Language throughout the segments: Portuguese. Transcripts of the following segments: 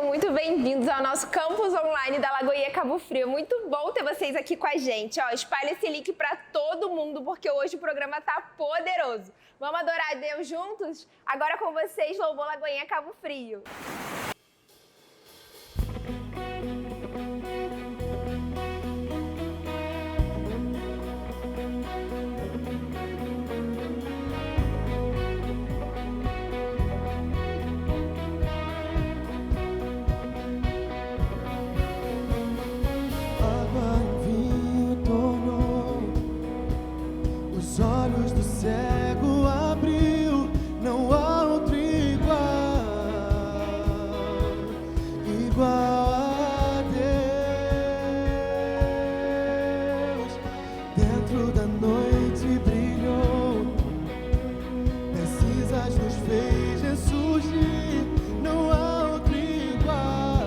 Sejam muito bem-vindos ao nosso campus online da Lagoinha Cabo Frio. Muito bom ter vocês aqui com a gente. Espalha esse link para todo mundo, porque hoje o programa tá poderoso. Vamos adorar a Deus juntos? Agora com vocês, Louvor Lagoinha Cabo Frio. Os olhos do cego abriu, não há outro igual a Deus. Dentro da noite brilhou, precisas nos fez ressurgir, não há outro igual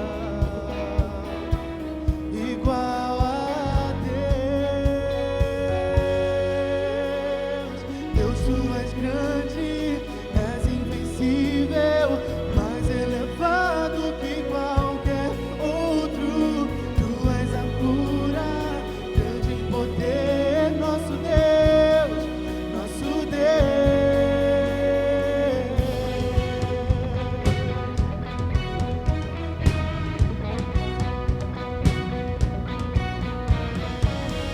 a Deus. Tu és grande, és invencível, mais elevado que qualquer outro. Tu és a cura, grande em poder, nosso Deus, nosso Deus.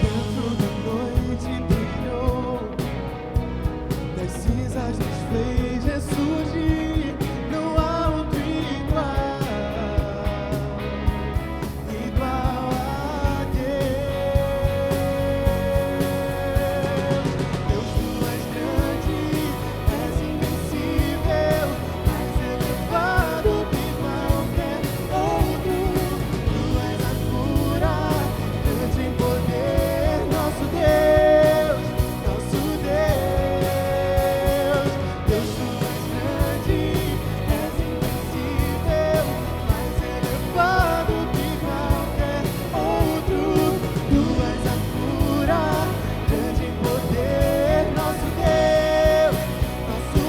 Dentro da noite brilhou, precisas nos fez ressurgir, não há outro igual a Deus. Deus, tu és grande, és invencível, mais elevado que qualquer outro. Tu és a cura, grande em poder, nosso Deus, nosso Deus. Deus, tu és grande, és invencível, mais elevado que qualquer outro. Tu és a cura, grande em poder, nosso Deus, nosso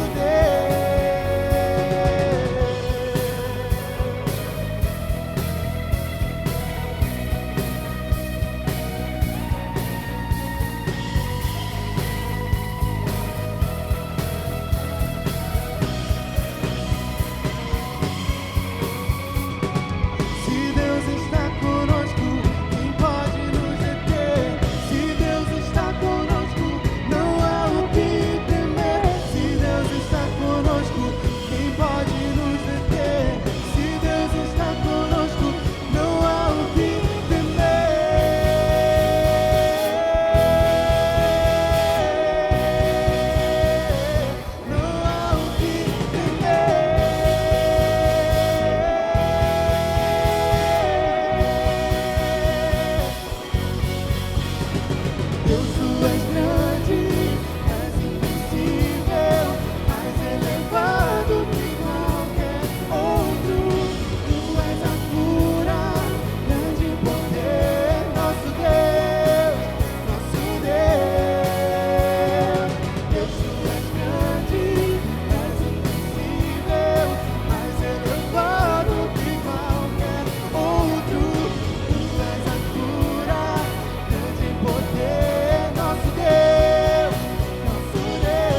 Se Deus está conosco, quem pode nos deter? Se Deus está conosco, não há o que temer. Se Deus está conosco, quem pode nos deter? Se Deus está conosco, não há o que temer. Não há o que Deus, tu és grande, és invencível, mais elevado que qualquer outro. Tu és a cura, grande em poder, nosso Deus, nosso Deus. Deus, tu és grande, és invencível, mais elevado que qualquer outro. Tu és a cura, grande em poder, nosso Deus, nosso Deus.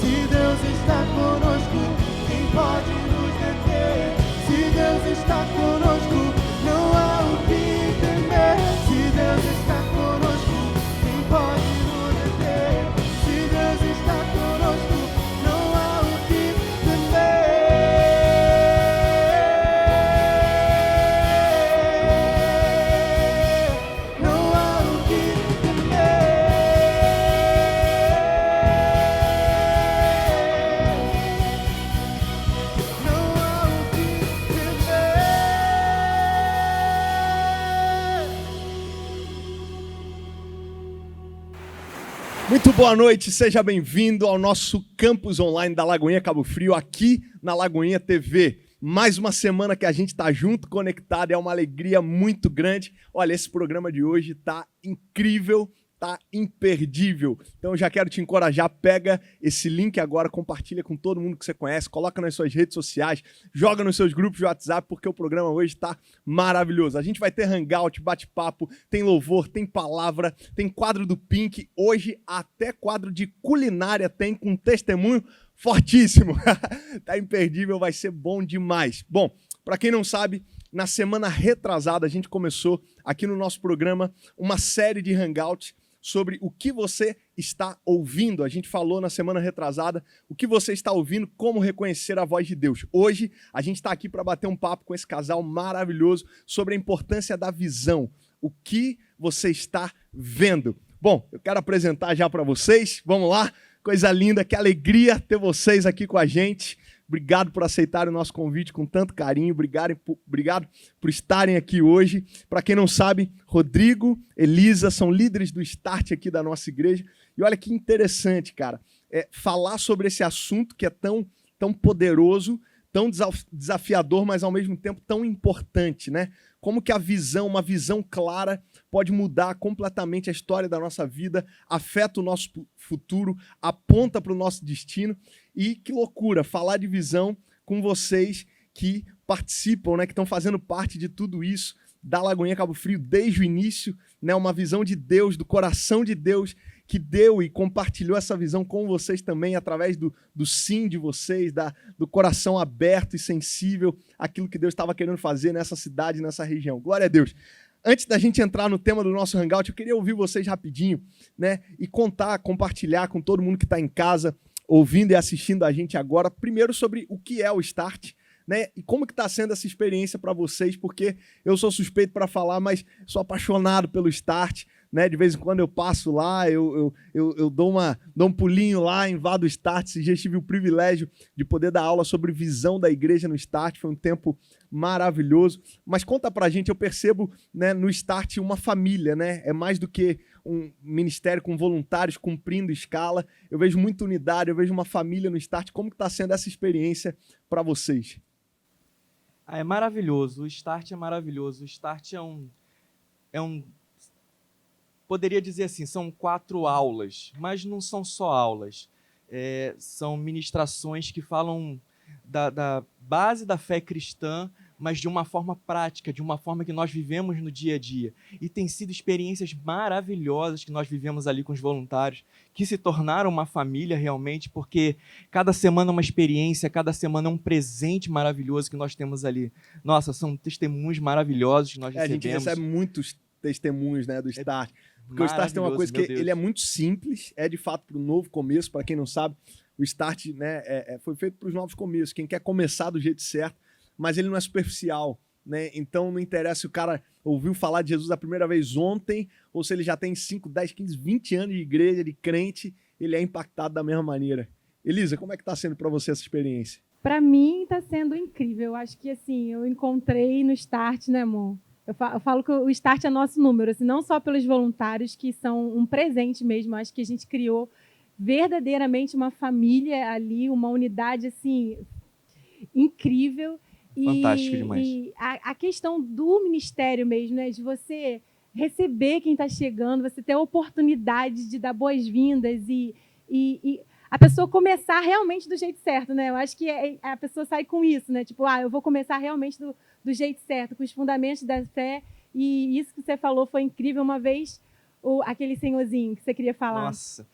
Se Deus está conosco, quem pode nos deter? Se Deus está conosco, não há o que temer. Se Deus está conosco, quem pode nos deter? Se Deus está conosco, não há o que temer. Não há o que temer. Não há o que temer. Muito boa noite, seja bem-vindo ao nosso campus online da Lagoinha Cabo Frio, aqui na Lagoinha TV. Mais uma semana que a gente está junto, conectado, é uma alegria muito grande. Olha, esse programa de hoje está incrível. tá imperdível. Então eu já quero te encorajar, pega esse link agora, compartilha com todo mundo que você conhece, coloca nas suas redes sociais, joga nos seus grupos de WhatsApp, porque o programa hoje tá maravilhoso. A gente vai ter hangout, bate-papo, tem louvor, tem palavra, tem quadro do Pink, hoje até quadro de culinária tem com testemunho fortíssimo. Tá imperdível, vai ser bom demais. Bom, para quem não sabe, na semana retrasada a gente começou aqui no nosso programa uma série de hangouts sobre o que você está ouvindo. A gente falou na semana retrasada o que você está ouvindo, como reconhecer a voz de Deus. Hoje a gente está aqui para bater um papo com esse casal maravilhoso sobre a importância da visão. O que você está vendo? Bom, eu quero apresentar já para vocês. Vamos lá? Coisa linda, que alegria ter vocês aqui com a gente. Obrigado por aceitarem o nosso convite com tanto carinho. Obrigado por estarem aqui hoje. Para quem não sabe, Rodrigo, Elisa são líderes do Start aqui da nossa igreja. E olha que interessante, cara, falar sobre esse assunto que é tão poderoso, tão desafiador, mas ao mesmo tempo tão importante, né? Como que uma visão clara pode mudar completamente a história da nossa vida, afeta o nosso futuro, aponta para o nosso destino. E que loucura, falar de visão com vocês que participam, né, que estão fazendo parte de tudo isso, da Lagoinha Cabo Frio desde o início, né, uma visão de Deus, do coração de Deus, que deu e compartilhou essa visão com vocês também, através do sim de vocês, do coração aberto e sensível àquilo que Deus estava querendo fazer nessa cidade, nessa região. Glória a Deus. Antes da gente entrar no tema do nosso hangout, eu queria ouvir vocês rapidinho, né, e compartilhar com todo mundo que está em casa, ouvindo e assistindo a gente agora, primeiro sobre o que é o Start, né, e como que está sendo essa experiência para vocês, porque eu sou suspeito para falar, mas sou apaixonado pelo Start, né, de vez em quando eu passo lá, eu dou um pulinho lá, invado o Start. Esse dia tive o privilégio de poder dar aula sobre visão da igreja no Start, foi um tempo maravilhoso. Mas conta pra gente, eu percebo, né, no Start uma família, né, é mais do que um ministério com voluntários cumprindo escala, eu vejo muita unidade, eu vejo uma família no Start. Como que está sendo essa experiência para vocês? É maravilhoso, o Start é maravilhoso, o Start é um poderia dizer assim, são 4 aulas, mas não são só aulas, são ministrações que falam da base da fé cristã, mas de uma forma prática, de uma forma que nós vivemos no dia a dia. E tem sido experiências maravilhosas que nós vivemos ali com os voluntários, que se tornaram uma família realmente, porque cada semana é uma experiência, cada semana é um presente maravilhoso que nós temos ali. Nossa, são testemunhos maravilhosos que nós recebemos. A gente recebe muitos testemunhos, né, do Start. Porque o Start tem uma coisa que ele é muito simples, é de fato para o novo começo. Para quem não sabe, o Start, né, foi feito para os novos começos, quem quer começar do jeito certo, mas ele não é superficial, né? Então não interessa se o cara ouviu falar de Jesus a primeira vez ontem, ou se ele já tem 5, 10, 15, 20 anos de igreja, de crente, ele é impactado da mesma maneira. Elisa, como é que está sendo para você essa experiência? Para mim está sendo incrível. Eu acho que assim, eu encontrei no Start, né, amor? Eu falo que o Start é nosso número, assim, não só pelos voluntários, que são um presente mesmo. Eu acho que a gente criou verdadeiramente uma família ali, uma unidade assim, incrível. Fantástico demais. E a questão do ministério mesmo, né, de você receber quem está chegando, você ter a oportunidade de dar boas-vindas e a pessoa começar realmente do jeito certo, né? Eu acho que a pessoa sai com isso, né? Tipo, eu vou começar realmente do jeito certo, com os fundamentos da fé. E isso que você falou foi incrível. Uma vez, aquele senhorzinho que você queria falar. Nossa,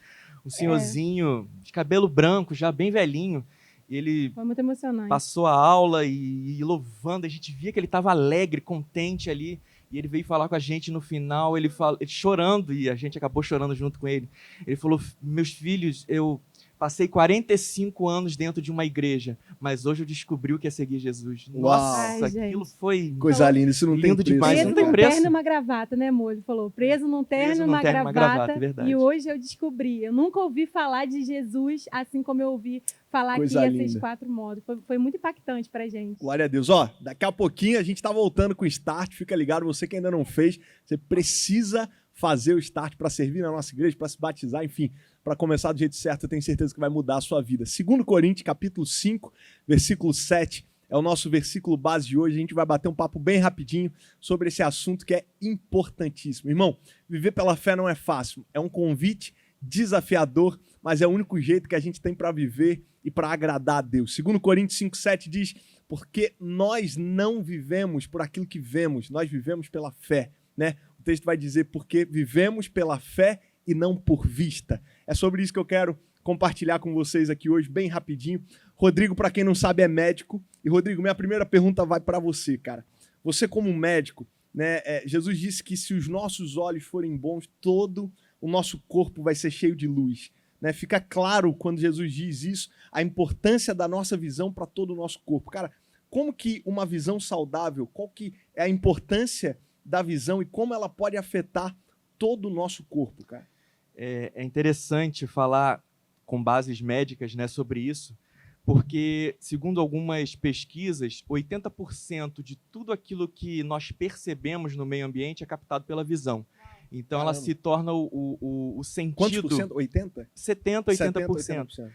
um senhorzinho de cabelo branco, já bem velhinho. Ele foi muito emocionante. Passou a aula e louvando, a gente via que ele estava alegre, contente ali. E ele veio falar com a gente no final, ele chorando, e a gente acabou chorando junto com ele. Ele falou: meus filhos, eu passei 45 anos dentro de uma igreja, mas hoje eu descobri o que é seguir Jesus. Nossa, aquilo foi coisa linda, isso não tem preço. Demais, não tem preço. Preso num terno e uma gravata, né, amor? Ele falou, preso num terno e uma gravata, verdade. E hoje eu descobri. Eu nunca ouvi falar de Jesus assim como eu ouvi falar coisa aqui linda. Esses 4 modos. Foi muito impactante pra gente. Glória a Deus. Ó, daqui a pouquinho a gente tá voltando com o Start, fica ligado, você que ainda não fez, você precisa fazer o Start para servir na nossa igreja, para se batizar, enfim, para começar do jeito certo, eu tenho certeza que vai mudar a sua vida. 2 Coríntios, capítulo 5, versículo 7, é o nosso versículo base de hoje. A gente vai bater um papo bem rapidinho sobre esse assunto que é importantíssimo. Irmão, viver pela fé não é fácil, é um convite desafiador, mas é o único jeito que a gente tem para viver e para agradar a Deus. 2 Coríntios 5,7 diz, porque nós não vivemos por aquilo que vemos, nós vivemos pela fé, né? O texto vai dizer, porque vivemos pela fé e não por vista. É sobre isso que eu quero compartilhar com vocês aqui hoje, bem rapidinho. Rodrigo, para quem não sabe, é médico. E, Rodrigo, minha primeira pergunta vai para você, cara. Você como médico, né? Jesus disse que se os nossos olhos forem bons, todo o nosso corpo vai ser cheio de luz. Né? Fica claro quando Jesus diz isso, a importância da nossa visão para todo o nosso corpo. Cara, como que uma visão saudável, qual que é a importância da visão e como ela pode afetar todo o nosso corpo, cara? É interessante falar com bases médicas, né, sobre isso, porque, segundo algumas pesquisas, 80% de tudo aquilo que nós percebemos no meio ambiente é captado pela visão. Então, Caramba. ela se torna o sentido... Quantos por cento? 80? 70, 80%.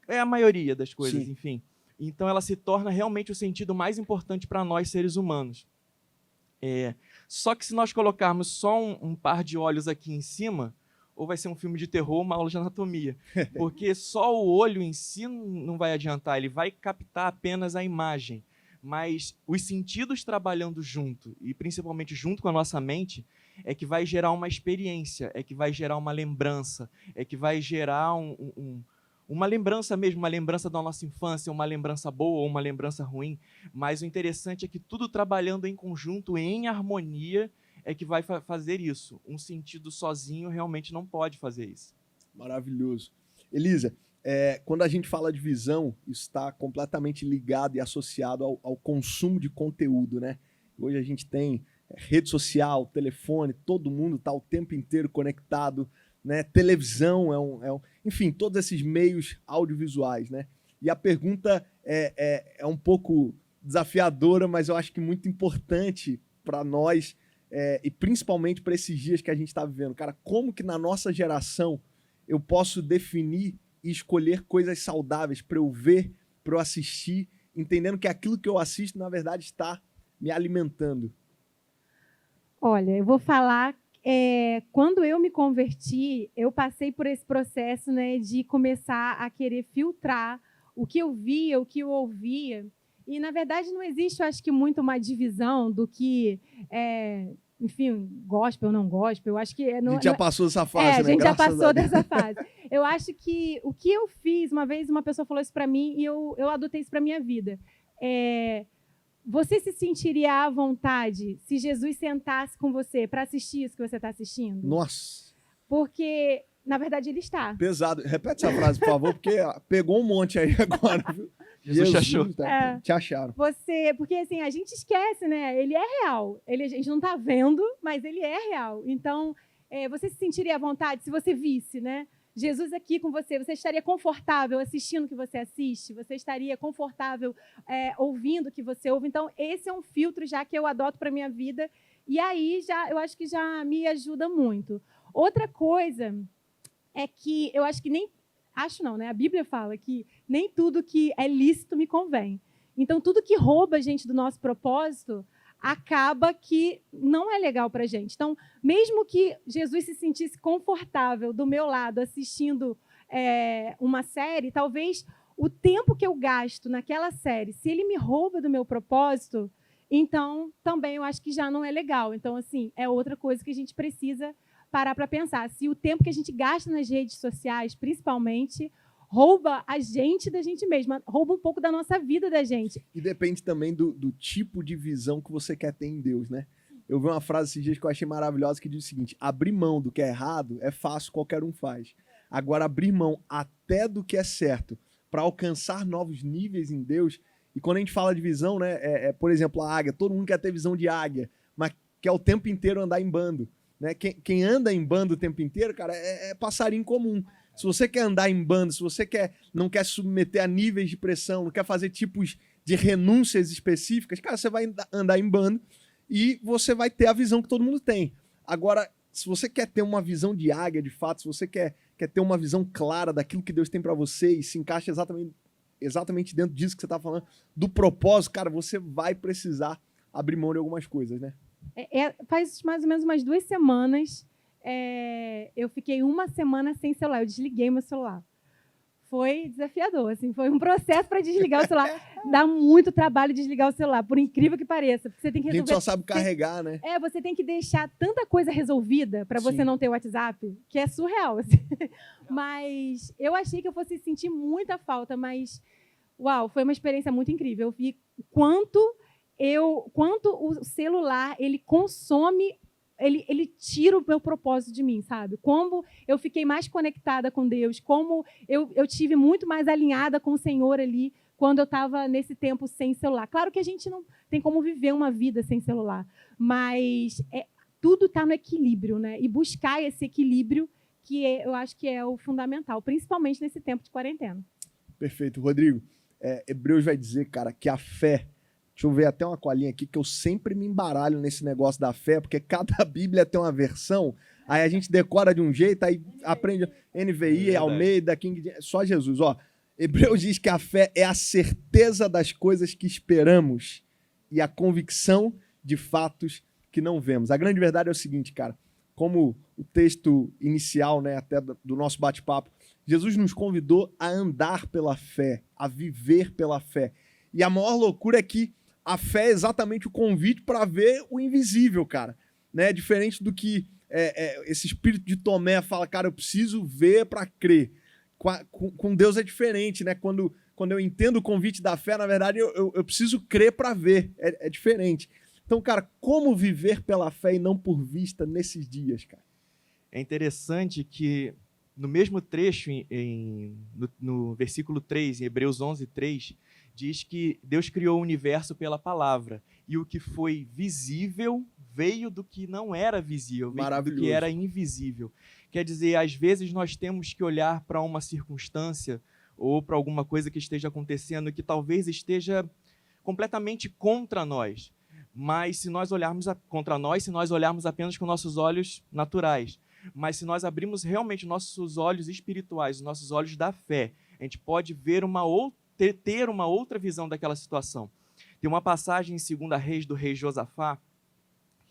É a maioria das coisas, Sim. enfim. Então, ela se torna realmente o sentido mais importante para nós, seres humanos. Só que se nós colocarmos só um par de olhos aqui em cima, ou vai ser um filme de terror ou uma aula de anatomia. Porque só o olho em si não vai adiantar, ele vai captar apenas a imagem. Mas os sentidos trabalhando junto, e principalmente junto com a nossa mente, é que vai gerar uma experiência, é que vai gerar uma lembrança, é que vai gerar uma lembrança mesmo, uma lembrança da nossa infância, uma lembrança boa ou uma lembrança ruim. Mas o interessante é que tudo trabalhando em conjunto, em harmonia, é que vai fazer isso. Um sentido sozinho realmente não pode fazer isso. Maravilhoso. Elisa, quando a gente fala de visão, isso está completamente ligado e associado ao consumo de conteúdo, né? Hoje a gente tem rede social, telefone, todo mundo está o tempo inteiro conectado, né? Televisão, enfim, todos esses meios audiovisuais, né? E a pergunta é um pouco desafiadora, mas eu acho que muito importante para nós, e principalmente para esses dias que a gente está vivendo. Cara, como que na nossa geração eu posso definir e escolher coisas saudáveis para eu ver, para eu assistir, entendendo que aquilo que eu assisto, na verdade, está me alimentando? Olha, eu vou falar, quando eu me converti, eu passei por esse processo, né, de começar a querer filtrar o que eu via, o que eu ouvia. E, na verdade, não existe, eu acho que, muito uma divisão do que, enfim, gospel ou não gospel. Eu acho que A gente já passou dessa fase, né? a gente já Graças a passou Deus. dessa fase. Eu acho que o que eu fiz, uma vez uma pessoa falou isso para mim e eu adotei isso para minha vida. Você se sentiria à vontade se Jesus sentasse com você para assistir isso que você está assistindo? Nossa, Porque, na verdade, ele está. pesado. Repete essa frase, por favor, porque pegou um monte aí agora. Viu? Jesus te achou. Tá? Te acharam. Porque assim, a gente esquece, né? Ele é real. A gente não está vendo, mas ele é real. Então, você se sentiria à vontade se você visse, né? Jesus aqui com você, você estaria confortável assistindo o que você assiste? Você estaria confortável ouvindo o que você ouve? Então, esse é um filtro já que eu adoto para a minha vida. E aí, eu acho que já me ajuda muito. Outra coisa é que eu acho que nem... Acho não, né? A Bíblia fala que nem tudo que é lícito me convém. Então, tudo que rouba a gente do nosso propósito acaba que não é legal para a gente. Então, mesmo que Jesus se sentisse confortável do meu lado assistindo uma série, talvez o tempo que eu gasto naquela série, se ele me rouba do meu propósito, então também eu acho que já não é legal. Então, assim, é outra coisa que a gente precisa parar para pensar. Se o tempo que a gente gasta nas redes sociais, principalmente, rouba a gente da gente mesma, rouba um pouco da nossa vida da gente. E depende também do tipo de visão que você quer ter em Deus, né? Eu vi uma frase esses dias que eu achei maravilhosa que diz o seguinte: abrir mão do que é errado é fácil, qualquer um faz. Agora, abrir mão até do que é certo para alcançar novos níveis em Deus. E quando a gente fala de visão, né, por exemplo, a águia, todo mundo quer ter visão de águia, mas quer o tempo inteiro andar em bando. Né? Quem anda em bando o tempo inteiro, cara, é passarinho comum. Se você quer andar em bando, se você não quer submeter a níveis de pressão, não quer fazer tipos de renúncias específicas, cara, você vai andar em bando e você vai ter a visão que todo mundo tem. Agora, se você quer ter uma visão de águia, de fato, se você quer ter uma visão clara daquilo que Deus tem para você e se encaixa exatamente exatamente dentro disso que você está falando, do propósito, cara, você vai precisar abrir mão de algumas coisas, né? Faz mais ou menos umas 2 semanas, eu fiquei 1 semana sem celular, eu desliguei meu celular. Foi desafiador, assim, foi um processo para desligar o celular. Dá muito trabalho desligar o celular, por incrível que pareça. Porque você tem que resolver. A gente só sabe carregar, né? Você tem que deixar tanta coisa resolvida para você Sim. não ter o WhatsApp, que é surreal. Assim. Mas eu achei que eu fosse sentir muita falta, mas, uau, foi uma experiência muito incrível. Eu vi quanto o celular, ele consome, ele tira o meu propósito de mim, sabe? Como eu fiquei mais conectada com Deus, como eu tive muito mais alinhada com o Senhor ali quando eu estava nesse tempo sem celular. Claro que a gente não tem como viver uma vida sem celular, mas tudo está no equilíbrio, né? E buscar esse equilíbrio eu acho que é o fundamental, principalmente nesse tempo de quarentena. Perfeito. Rodrigo, Hebreus vai dizer, cara, que a fé... Deixa eu ver até uma colinha aqui, que eu sempre me embaralho nesse negócio da fé, porque cada Bíblia tem uma versão, aí a gente decora de um jeito, aí aprende NVI, Almeida, só Jesus. Ó, Hebreus diz que a fé é a certeza das coisas que esperamos e a convicção de fatos que não vemos. A grande verdade é o seguinte, cara, como o texto inicial, né, até do nosso bate-papo, Jesus nos convidou a andar pela fé, a viver pela fé. E a maior loucura é que a fé é exatamente o convite para ver o invisível, cara. Né? Diferente do que esse espírito de Tomé fala, cara, eu preciso ver para crer. Com Deus é diferente, né? Quando eu entendo o convite da fé, na verdade, eu preciso crer para ver. É diferente. Então, cara, como viver pela fé e não por vista nesses dias, cara? É interessante que no mesmo trecho, no versículo 3, em Hebreus 11, 3, diz que Deus criou o universo pela palavra, e o que foi visível veio do que não era visível, veio do que era invisível. Quer dizer, às vezes nós temos que olhar para uma circunstância ou para alguma coisa que esteja acontecendo que talvez esteja completamente contra nós, mas se nós olharmos contra nós, se nós olharmos apenas com nossos olhos naturais, mas se nós abrirmos realmente nossos olhos espirituais, os nossos olhos da fé, a gente pode ver ter uma outra visão daquela situação. Tem uma passagem em 2 Reis do rei Josafá,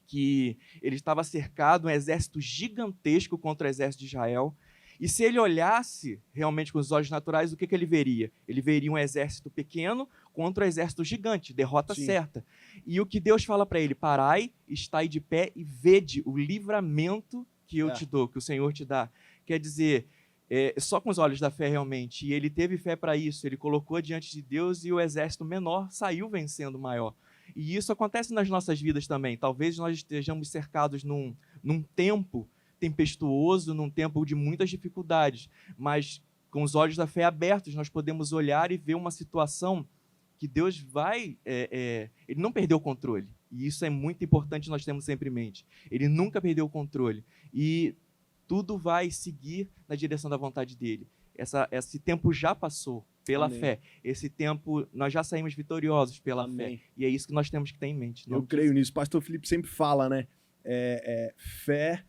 que ele estava cercado, um exército gigantesco contra o exército de Israel, e se ele olhasse realmente com os olhos naturais, o que ele veria? Ele veria um exército pequeno contra um exército gigante, derrota certa. E o que Deus fala para ele? Parai, estai de pé e vede o livramento que eu te dou, que o Senhor te dá. Quer dizer, só com os olhos da fé realmente, e ele teve fé para isso, ele colocou diante de Deus e o exército menor saiu vencendo o maior. E isso acontece nas nossas vidas também. Talvez nós estejamos cercados num tempo tempestuoso, num tempo de muitas dificuldades, mas com os olhos da fé abertos nós podemos olhar e ver uma situação que Deus ele não perdeu o controle, e isso é muito importante, nós temos sempre em mente. Ele nunca perdeu o controle, e tudo vai seguir na direção da vontade dele. Esse tempo já passou pela fé. Esse tempo, nós já saímos vitoriosos pela fé. E é isso que nós temos que ter em mente. Eu creio nisso. O pastor Felipe sempre fala, né? Fé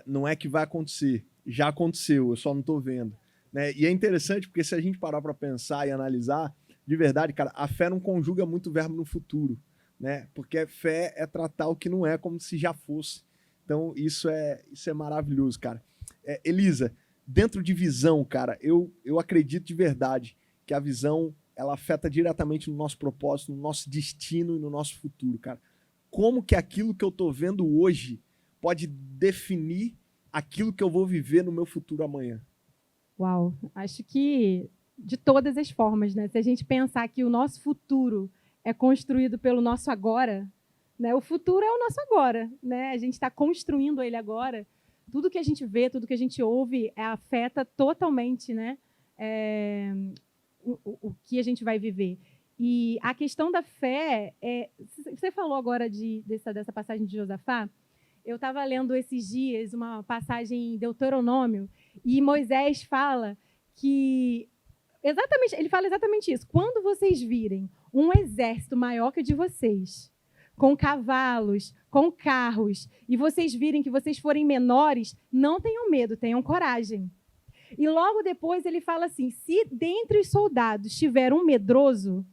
não é que vai acontecer. Já aconteceu, eu só não estou vendo. Né? E é interessante porque se a gente parar para pensar e analisar, de verdade, cara, a fé não conjuga muito verbo no futuro. Né? Porque fé é tratar o que não é como se já fosse. Então, isso é maravilhoso, cara. Elisa, dentro de visão, cara, eu acredito de verdade que a visão, ela afeta diretamente no nosso propósito, no nosso destino e no nosso futuro, cara. Como que aquilo que eu tô vendo hoje pode definir aquilo que eu vou viver no meu futuro amanhã? Uau, acho que de todas as formas, né? Se a gente pensar que o nosso futuro é construído pelo nosso agora, né? O futuro é o nosso agora, né? A gente está construindo ele agora. Tudo que a gente vê, tudo que a gente ouve afeta totalmente, né? O que a gente vai viver. E a questão da fé, você falou agora dessa passagem de Josafá. Eu estava lendo esses dias uma passagem em Deuteronômio e Moisés fala que ele fala exatamente isso. Quando vocês virem um exército maior que o de vocês, com cavalos, com carros, e vocês virem que vocês forem menores, não tenham medo, tenham coragem. E logo depois ele fala assim, se dentre os soldados tiver um medroso,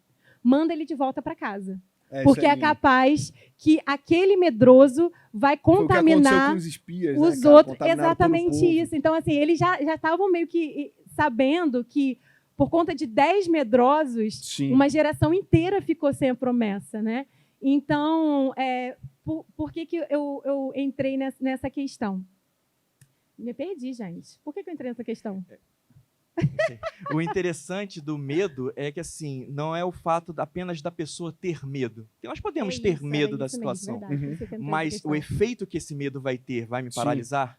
manda ele de volta para casa. Porque é capaz que aquele medroso vai contaminar com os espias, os outros. Exatamente isso. Então, assim, eles já estavam meio que sabendo que, por conta de 10 medrosos, Sim. uma geração inteira ficou sem a promessa, né? Então, por que eu entrei nessa questão? Me perdi, gente. Por que eu entrei nessa questão? O interessante do medo é que, assim, não é o fato apenas da pessoa ter medo. Porque nós podemos ter medo da situação. Mas o efeito que esse medo vai ter vai me paralisar?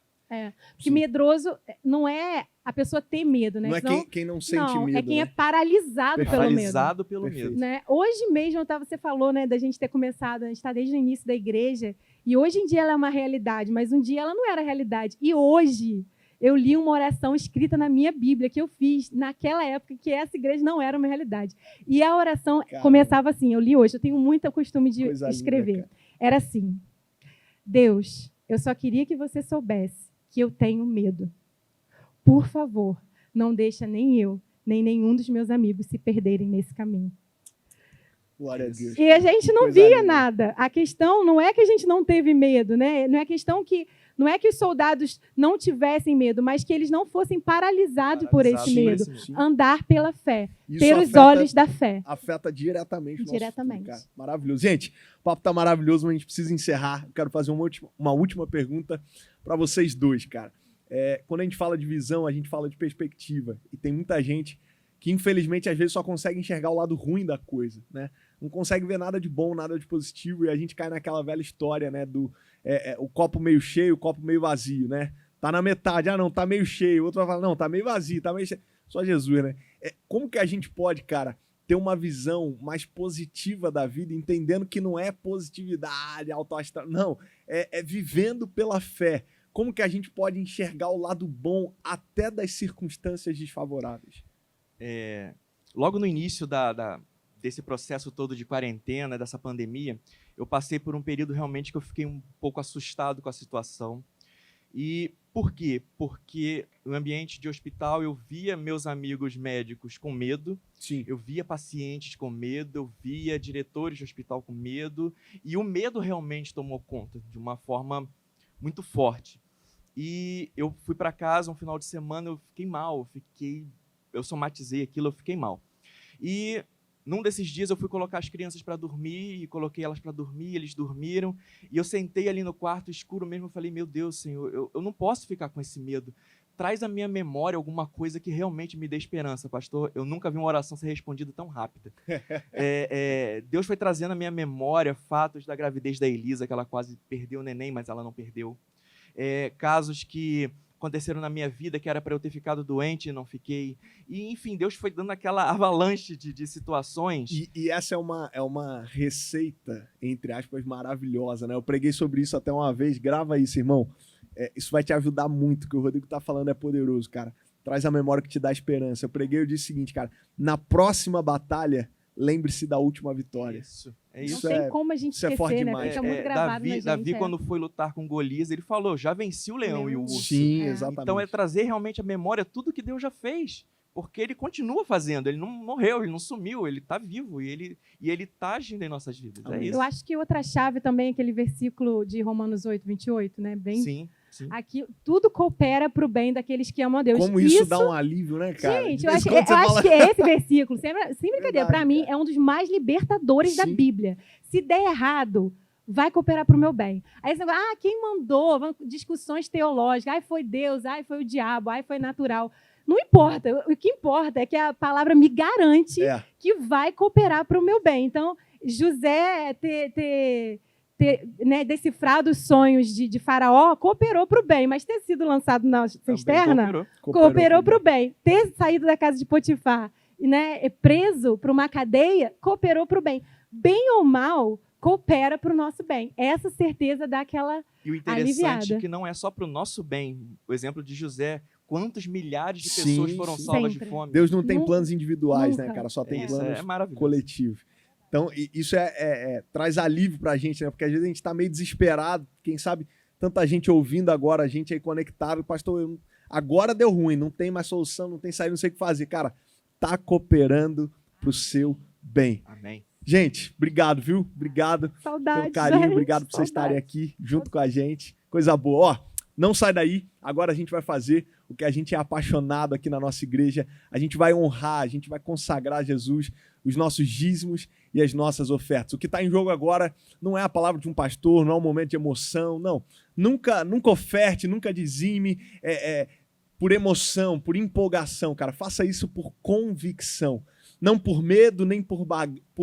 Porque medroso não é a pessoa ter medo, né? Não é quem não sente medo. É quem né? é paralisado pelo medo. Paralisado pelo medo. Né? Hoje mesmo, você falou, né, da gente ter começado, a gente está desde o início da igreja, e hoje em dia ela é uma realidade, mas um dia ela não era realidade. E hoje eu li uma oração escrita na minha Bíblia, que eu fiz naquela época, que essa igreja não era uma realidade. E a oração começava assim, eu li hoje, eu tenho muito costume de escrever. Linda, era assim, Deus, eu só queria que você soubesse que eu tenho medo. Por favor, não deixa nem eu, nem nenhum dos meus amigos se perderem nesse caminho. Glória a Deus. E a gente não via nada. A questão não é que a gente não teve medo, né? Não é que os soldados não tivessem medo, mas que eles não fossem paralisados por esse medo. Andar pela fé, ter os olhos da fé. Afeta diretamente o nosso diretamente. futuro, cara. Maravilhoso. Gente, o papo tá maravilhoso, mas a gente precisa encerrar. Eu quero fazer uma última pergunta para vocês dois, cara. Quando a gente fala de visão, a gente fala de perspectiva. E tem muita gente que, infelizmente, às vezes só consegue enxergar o lado ruim da coisa, né? Não consegue ver nada de bom, nada de positivo, e a gente cai naquela velha história, né, do o copo meio cheio, o copo meio vazio, né? Tá na metade, não, tá meio cheio, o outro vai falar, não, tá meio vazio, tá meio cheio. Só Jesus, né? Como que a gente pode, cara, ter uma visão mais positiva da vida, entendendo que não é positividade, autoastral, não, é vivendo pela fé. Como que a gente pode enxergar o lado bom até das circunstâncias desfavoráveis? Logo no início desse processo todo de quarentena, dessa pandemia, eu passei por um período realmente que eu fiquei um pouco assustado com a situação. E por quê? Porque no ambiente de hospital eu via meus amigos médicos com medo, Sim. Eu via pacientes com medo, eu via diretores de hospital com medo, e o medo realmente tomou conta de uma forma muito forte. E eu fui para casa um final de semana, eu fiquei mal, eu somatizei aquilo, eu fiquei mal. E num desses dias eu fui colocar as crianças para dormir, e coloquei elas para dormir, eles dormiram, e eu sentei ali no quarto escuro mesmo, eu falei, meu Deus, Senhor, eu não posso ficar com esse medo. Traz à minha memória alguma coisa que realmente me dê esperança, pastor. Eu nunca vi uma oração ser respondida tão rápida. Deus foi trazendo à minha memória fatos da gravidez da Elisa, que ela quase perdeu o neném, mas ela não perdeu. Casos que aconteceram na minha vida, que era para eu ter ficado doente e não fiquei. E, enfim, Deus foi dando aquela avalanche de situações. E essa é uma receita, entre aspas, maravilhosa, né? Eu preguei sobre isso até uma vez. Grava isso, irmão. Isso vai te ajudar muito, o que o Rodrigo tá falando é poderoso, cara. Traz a memória que te dá esperança. Eu preguei, eu disse o seguinte, cara. Na próxima batalha, lembre-se da última vitória. Isso. Não tem como a gente esquecer, né? Fica muito gravado na gente. Davi, quando foi lutar com Golias, ele falou, já venci o leão e o urso. Sim, exatamente. Então é trazer realmente à memória tudo que Deus já fez. Porque ele continua fazendo, ele não morreu, ele não sumiu, ele está vivo e ele está agindo em nossas vidas. É isso. Eu acho que outra chave também é aquele versículo de Romanos 8, 28, né? Bem, sim. Aqui, tudo coopera para o bem daqueles que amam a Deus. Como isso dá um alívio, né, cara? Gente, eu acho que é esse versículo, sem brincadeira, para mim, é um dos mais libertadores da Bíblia. Se der errado, vai cooperar para o meu bem. Aí você vai, quem mandou? Discussões teológicas, foi Deus, foi o diabo, foi natural. Não importa, o que importa é que a palavra me garante que vai cooperar para o meu bem. Então, José ter decifrado os sonhos de Faraó cooperou para o bem, mas ter sido lançado na cisterna cooperou para o bem. Ter saído da casa de Potifar, né, preso para uma cadeia, cooperou para o bem. Bem ou mal, coopera para o nosso bem. Essa certeza dá aquela aliviada. E o interessante é que não é só para o nosso bem. O exemplo de José, quantos milhares de pessoas foram salvas de fome. Deus não tem planos individuais, né, cara? Só tem planos coletivos. Então, isso traz alívio pra gente, né? Porque às vezes a gente tá meio desesperado. Quem sabe, tanta gente ouvindo agora, a gente aí conectado. Pastor, agora deu ruim, não tem mais solução, não tem saída, não sei o que fazer. Cara, tá cooperando pro seu bem. Amém. Gente, obrigado, viu? Obrigado Saudades, pelo carinho, gente. obrigado por vocês estarem aqui junto com a gente. Coisa boa. Ó, não sai daí, agora a gente vai fazer o que a gente é apaixonado aqui na nossa igreja. A gente vai honrar, a gente vai consagrar a Jesus, os nossos dízimos e as nossas ofertas. O que está em jogo agora não é a palavra de um pastor, não é um momento de emoção, não. Nunca oferte, nunca dizime por emoção, por empolgação, cara. Faça isso por convicção. Não por medo, nem por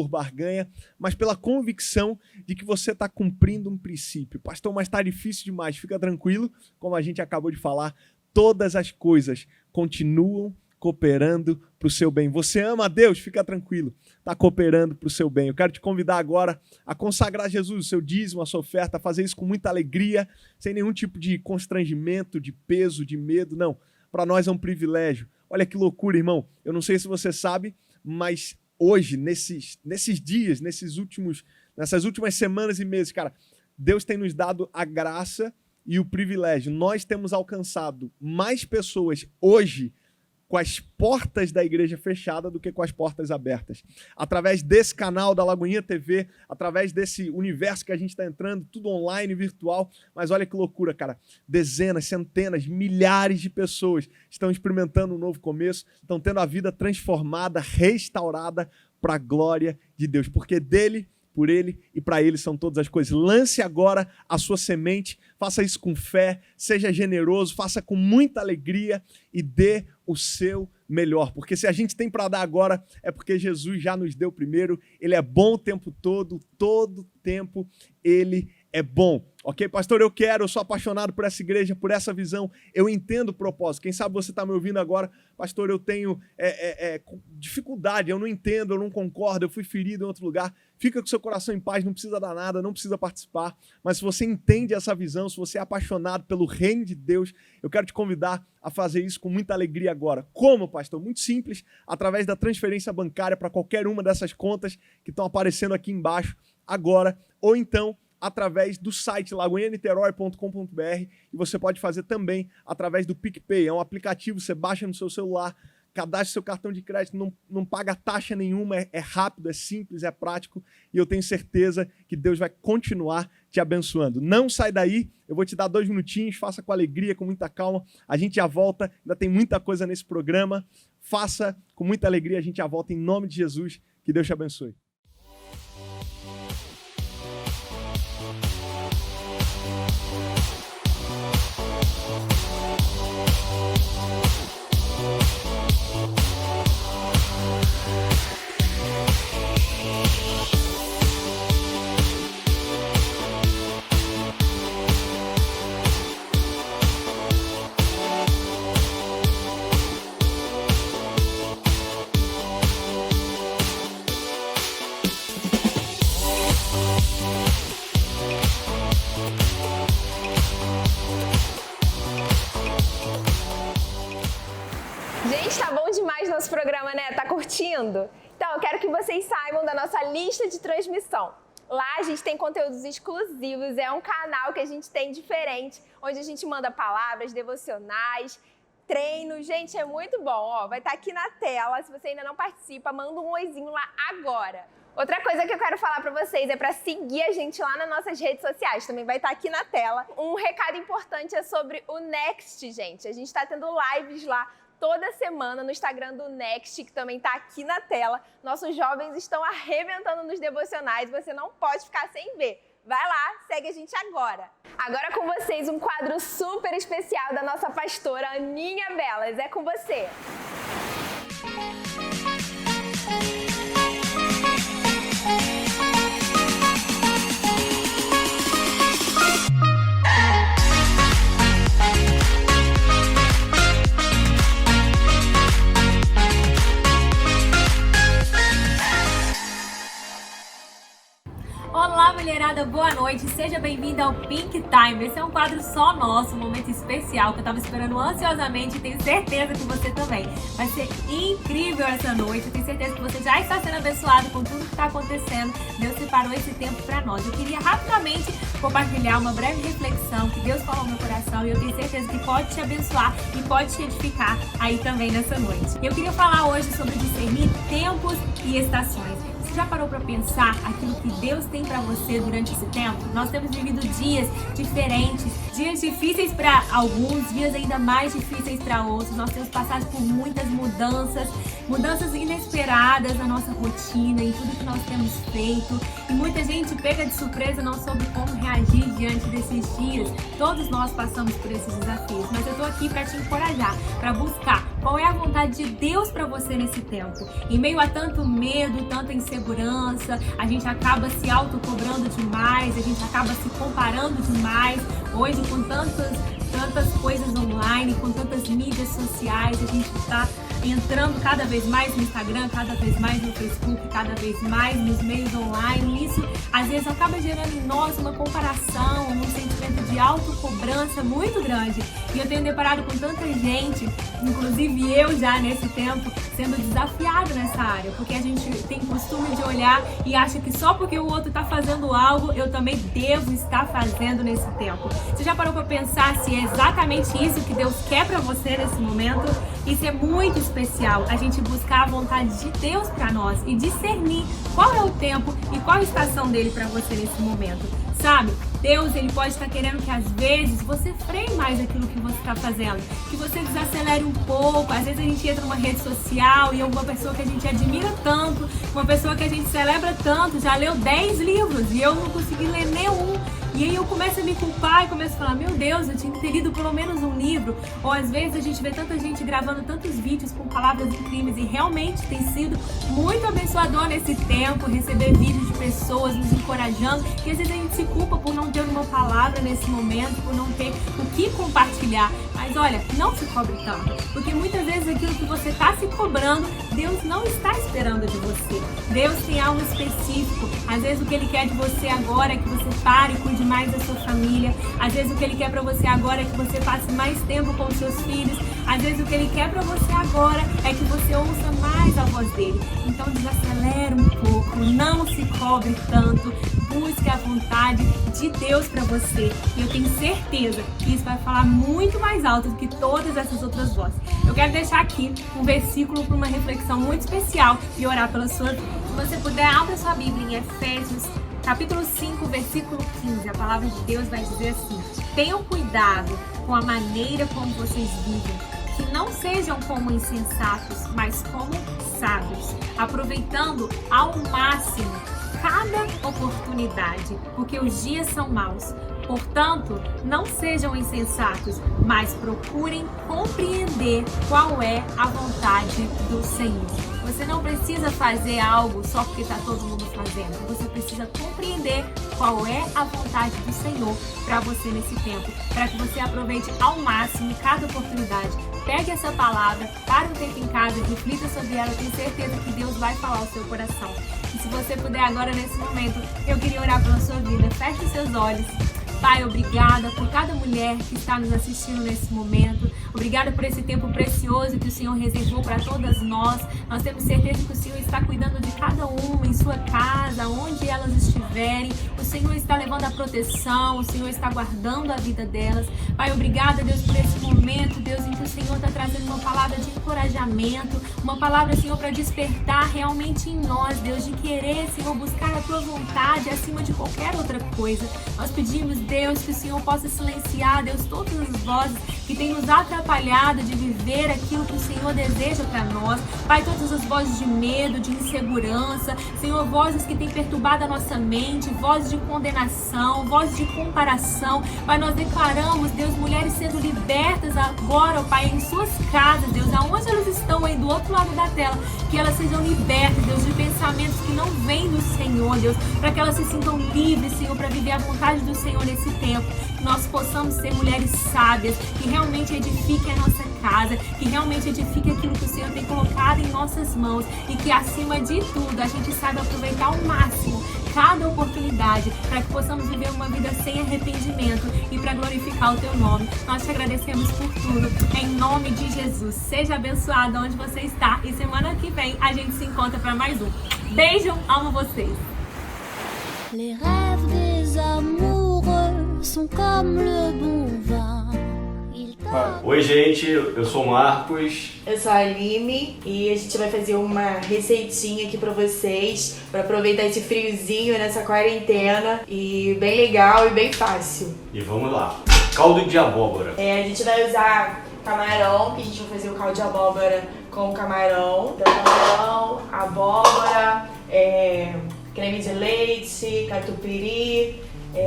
barganha, mas pela convicção de que você está cumprindo um princípio. Pastor, mas está difícil demais. Fica tranquilo, como a gente acabou de falar, todas as coisas continuam cooperando para o seu bem. Você ama a Deus? Fica tranquilo, está cooperando para o seu bem. Eu quero te convidar agora a consagrar Jesus, o seu dízimo, a sua oferta, a fazer isso com muita alegria, sem nenhum tipo de constrangimento, de peso, de medo. Não, para nós é um privilégio. Olha que loucura, irmão. Eu não sei se você sabe, mas hoje, nesses dias, nessas últimas semanas e meses, cara, Deus tem nos dado a graça e o privilégio. Nós temos alcançado mais pessoas hoje com as portas da igreja fechada do que com as portas abertas. Através desse canal da Lagoinha TV, através desse universo que a gente está entrando, tudo online, virtual, mas olha que loucura, cara. Dezenas, centenas, milhares de pessoas estão experimentando um novo começo, estão tendo a vida transformada, restaurada para a glória de Deus, porque dele, por ele e para ele são todas as coisas. Lance agora a sua semente, faça isso com fé, seja generoso, faça com muita alegria e dê o seu melhor. Porque se a gente tem para dar agora, é porque Jesus já nos deu primeiro. Ele é bom o tempo todo tempo ele é bom. Ok, pastor, eu sou apaixonado por essa igreja, por essa visão, eu entendo o propósito. Quem sabe você está me ouvindo agora, pastor, eu tenho dificuldade, eu não entendo, eu não concordo, eu fui ferido em outro lugar. Fica com seu coração em paz, não precisa dar nada, não precisa participar. Mas se você entende essa visão, se você é apaixonado pelo reino de Deus, eu quero te convidar a fazer isso com muita alegria agora. Como, pastor? Muito simples, através da transferência bancária para qualquer uma dessas contas que estão aparecendo aqui embaixo agora, ou então através do site lagoinhaniterói.com.br, e você pode fazer também através do PicPay. É um aplicativo, você baixa no seu celular, cadastra seu cartão de crédito, não paga taxa nenhuma, é rápido, é simples, é prático, e eu tenho certeza que Deus vai continuar te abençoando. Não sai daí, eu vou te dar 2 minutinhos, faça com alegria, com muita calma, a gente já volta, ainda tem muita coisa nesse programa, faça com muita alegria, a gente já volta em nome de Jesus, que Deus te abençoe. Gente, tá bom demais nosso programa, né? Tá curtindo? Então, eu quero que vocês saibam da nossa lista de transmissão. Lá a gente tem conteúdos exclusivos, é um canal que a gente tem diferente, onde a gente manda palavras, devocionais, treinos. Gente, é muito bom. Ó, vai estar aqui na tela. Se você ainda não participa, manda um oizinho lá agora. Outra coisa que eu quero falar pra vocês é pra seguir a gente lá nas nossas redes sociais. Também vai estar aqui na tela. Um recado importante é sobre o Next, gente. A gente tá tendo lives lá toda semana no Instagram do Next, que também tá aqui na tela. Nossos jovens estão arrebentando nos devocionais. Você não pode ficar sem ver. Vai lá, segue a gente agora. Agora com vocês um quadro super especial da nossa pastora Aninha Belas. É com você. Olá, mulherada, boa noite. Seja bem-vinda ao Pink Time. Esse é um quadro só nosso, um momento especial que eu tava esperando ansiosamente e tenho certeza que você também. Vai ser incrível essa noite. Eu tenho certeza que você já está sendo abençoado com tudo que está acontecendo. Deus separou esse tempo para nós. Eu queria rapidamente compartilhar uma breve reflexão que Deus falou no meu coração e eu tenho certeza que pode te abençoar e pode te edificar aí também nessa noite. Eu queria falar hoje sobre discernir tempos e estações. Você já parou para pensar aquilo que Deus tem para você durante esse tempo? Nós temos vivido dias diferentes, dias difíceis para alguns, dias ainda mais difíceis para outros. Nós temos passado por muitas mudanças inesperadas na nossa rotina, em tudo que nós temos feito. E muita gente pega de surpresa, não soube como reagir diante desses dias. Todos nós passamos por esses desafios, mas eu tô aqui para te encorajar, para buscar qual é a vontade de Deus para você nesse tempo. Em meio a tanto medo, tanta insegurança, a gente acaba se autocobrando demais, a gente acaba se comparando demais. Hoje, com tantas coisas online, com tantas mídias sociais, a gente está entrando cada vez mais no Instagram, cada vez mais no Facebook, cada vez mais nos meios online. Isso, às vezes, acaba gerando em nós uma comparação, um sentimento de autocobrança muito grande. E eu tenho deparado com tanta gente, inclusive eu já nesse tempo, sendo desafiada nessa área, porque a gente tem costume de olhar e acha que só porque o outro está fazendo algo, eu também devo estar fazendo nesse tempo. Você já parou para pensar se é exatamente isso que Deus quer para você nesse momento? Isso é muito especial, a gente buscar a vontade de Deus para nós e discernir qual é o tempo e qual a estação dele para você nesse momento. Sabe, Deus, ele pode estar querendo que às vezes você freie mais aquilo que você está fazendo, que você desacelere um pouco. Às vezes a gente entra numa rede social e alguma pessoa que a gente admira tanto, uma pessoa que a gente celebra tanto, já leu 10 livros e eu não consegui ler nenhum. E aí eu começo a me culpar e começo a falar, meu Deus, eu tinha que ter lido pelo menos um livro. Ou às vezes a gente vê tanta gente gravando tantos vídeos com palavras incríveis e realmente tem sido muito abençoador nesse tempo, receber vídeos de pessoas nos encorajando. E às vezes a gente se culpa por não ter uma palavra nesse momento, por não ter o que compartilhar. Mas olha, não se cobre tanto, porque muitas vezes aquilo que você está se cobrando, Deus não está esperando de você. Deus tem algo específico. Às vezes o que Ele quer de você agora é que você pare e cuide mais da sua família. Às vezes o que Ele quer para você agora é que você passe mais tempo com os seus filhos. Às vezes o que Ele quer para você agora é que você ouça mais a voz dele. Então desacelera um pouco, não se cobre tanto, busque a vontade de Deus para você. E eu tenho certeza que isso vai falar muito mais alto do que todas essas outras vozes. Eu quero deixar aqui um versículo para uma reflexão muito especial e orar pela sua vida. Se você puder, abra sua Bíblia em Efésios, capítulo 5, versículo 15. A palavra de Deus vai dizer assim: tenham cuidado com a maneira como vocês vivem, que não sejam como insensatos, mas como sábios, aproveitando ao máximo cada oportunidade, porque os dias são maus. Portanto, não sejam insensatos, mas procurem compreender qual é a vontade do Senhor. Você não precisa fazer algo só porque está todo mundo fazendo. Você precisa compreender qual é a vontade do Senhor para você nesse tempo, para que você aproveite ao máximo cada oportunidade. Pegue essa palavra, pare um tempo em casa, reflita sobre ela. Eu tenho certeza que Deus vai falar ao seu coração. E se você puder agora, nesse momento, eu queria orar pela sua vida. Feche os seus olhos. Pai, obrigada por cada mulher que está nos assistindo nesse momento. Obrigada por esse tempo precioso que o Senhor reservou para todas nós. Nós temos certeza que o Senhor está cuidando de cada uma em sua casa, onde elas estiverem. O Senhor está levando a proteção, o Senhor está guardando a vida delas. Pai, obrigada, Deus, por esse momento, Deus, em que o Senhor está trazendo uma palavra de encorajamento, uma palavra, Senhor, para despertar realmente em nós, Deus, de querer, Senhor, buscar a Tua vontade acima de qualquer outra coisa. Nós pedimos, Deus, que o Senhor possa silenciar, Deus, todas as vozes que têm nos atrapalhado de viver aquilo que o Senhor deseja para nós. Pai, todas as vozes de medo, de insegurança, Senhor, vozes que têm perturbado a nossa mente, vozes de condenação, vozes de comparação. Pai, nós declaramos, Deus, mulheres sendo libertas agora, ó Pai, em suas casas, Deus, aonde elas estão aí do outro lado da tela, que elas sejam libertas, Deus, de pensamentos que não vêm do Senhor, Deus, para que elas se sintam livres, Senhor, para viver a vontade do Senhor nesse tempo. Que nós possamos ser mulheres sábias, que realmente edifiquem a nossa casa, que realmente edifiquem aquilo que o Senhor tem colocado em nossas mãos e que, acima de tudo, a gente saiba aproveitar ao máximo cada oportunidade para que possamos viver uma vida sem arrependimento e para glorificar o Teu nome. Nós te agradecemos por tudo, em nome de Jesus. Seja abençoado onde você está e semana que vem a gente se encontra para mais um. Beijo, amo vocês! Les rêves des amoureux sont comme le bon vin. Ils Oi, gente, eu sou o Marcos. Eu sou a Aline e a gente vai fazer uma receitinha aqui pra vocês, pra aproveitar esse friozinho nessa quarentena, e bem legal e bem fácil. E vamos lá. Caldo de abóbora. A gente vai usar camarão, que a gente vai fazer o caldo de abóbora com camarão. Então, camarão, abóbora, creme de leite, catupiry,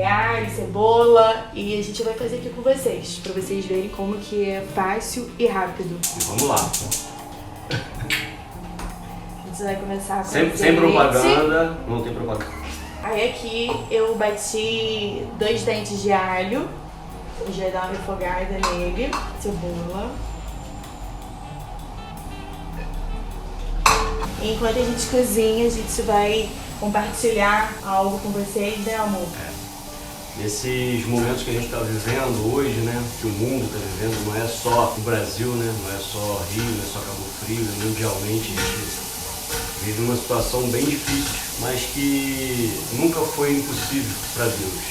alho, cebola, e a gente vai fazer aqui com vocês, pra vocês verem como que é fácil e rápido. E vamos lá. A gente vai começar com Sem propaganda, não tem propaganda. Aí aqui eu bati 2 dentes de alho, a gente vai dar uma refogada nele, cebola. Enquanto a gente cozinha, a gente vai compartilhar algo com vocês, né, amor? Nesses momentos que a gente está vivendo hoje, né, que o mundo está vivendo, não é só o Brasil, né, não é só Rio, não é só Cabo Frio, mundialmente a gente vive uma situação bem difícil, mas que nunca foi impossível para Deus.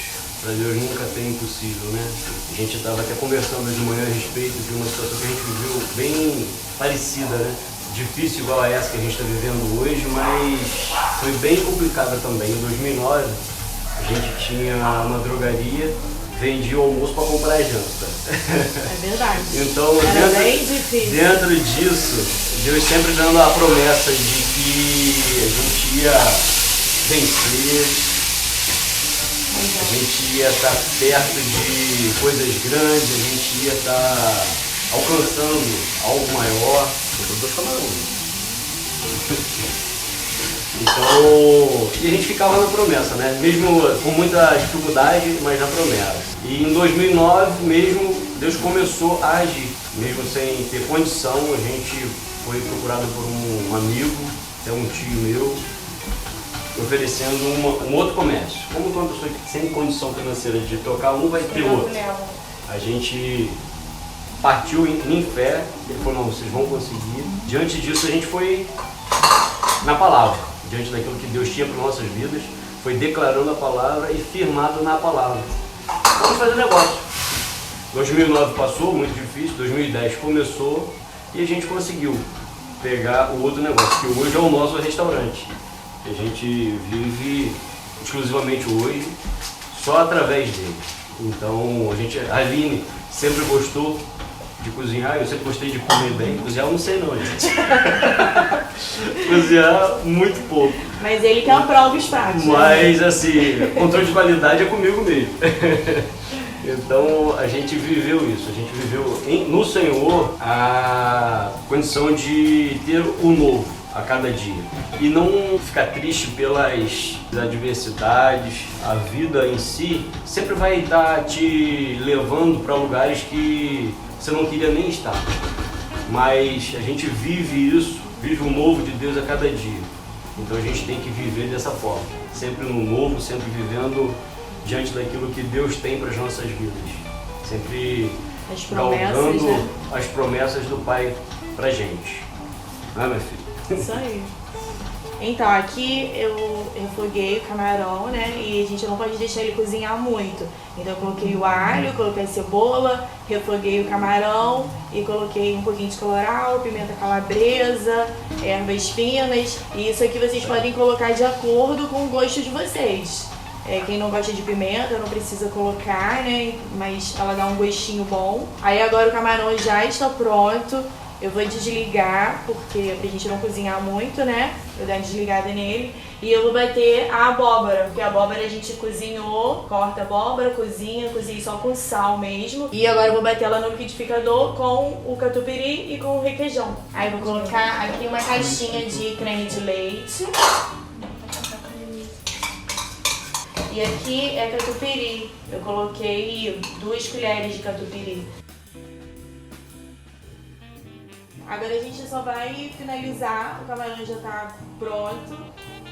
Para Deus nunca tem impossível, né? A gente estava até conversando de manhã a respeito de uma situação que a gente viveu bem parecida, né? Difícil igual a essa que a gente está vivendo hoje, mas foi bem complicada também. Em 2009, a gente tinha uma drogaria, vendia o almoço para comprar a janta. É verdade. Então, era bem difícil. Dentro disso, Deus sempre dando a promessa de que a gente ia vencer, a gente ia estar perto de coisas grandes, a gente ia estar alcançando algo maior. Então, e a gente ficava na promessa, né? Mesmo com muita dificuldade, mas na promessa. E em 2009 mesmo, Deus começou a agir. Mesmo sem ter condição, a gente foi procurado por um amigo, até um tio meu, oferecendo um outro comércio. Como uma pessoa sem condição financeira de tocar um, vai ter outro. A gente partiu em fé, ele falou, não, vocês vão conseguir. Diante disso a gente foi na palavra, diante daquilo que Deus tinha para nossas vidas, foi declarando a palavra e firmado na palavra. Vamos fazer negócio. 2009 passou, muito difícil, 2010 começou e a gente conseguiu pegar o outro negócio, que hoje é o nosso restaurante. A gente vive exclusivamente hoje só através dele. Então a Aline sempre gostou de cozinhar, eu sempre gostei de comer bem. Cozinhar eu não sei não, gente. Cozinhar muito pouco. Mas ele que aprova os pratos. Mas assim, controle de qualidade é comigo mesmo. Então a gente viveu isso, a gente viveu no Senhor a condição de ter o novo a cada dia. E não ficar triste pelas adversidades. A vida em si sempre vai estar te levando para lugares que você não queria nem estar. Mas a gente vive isso, vive o novo de Deus a cada dia. Então a gente tem que viver dessa forma. Sempre no novo, sempre vivendo diante daquilo que Deus tem para as nossas vidas. Sempre galgando, né, as promessas do Pai pra gente. Não é, minha filha? Isso aí. Então, aqui eu refoguei o camarão, né? E a gente não pode deixar ele cozinhar muito. Então eu coloquei o alho, coloquei a cebola, refoguei o camarão e coloquei um pouquinho de colorau, pimenta calabresa, ervas finas. E isso aqui vocês podem colocar de acordo com o gosto de vocês. Quem não gosta de pimenta não precisa colocar, né? Mas ela dá um gostinho bom. Aí agora o camarão já está pronto. Eu vou desligar, porque pra gente não cozinhar muito, né? Eu dou uma desligada nele. E eu vou bater a abóbora, porque a abóbora a gente cozinhou, corta a abóbora, cozinhei só com sal mesmo. E agora eu vou bater ela no liquidificador com o catupiry e com o requeijão. Aí eu vou colocar aqui uma caixinha de creme de leite. E aqui é catupiry. Eu coloquei 2 colheres de catupiry. Agora a gente só vai finalizar, o camarão já tá pronto.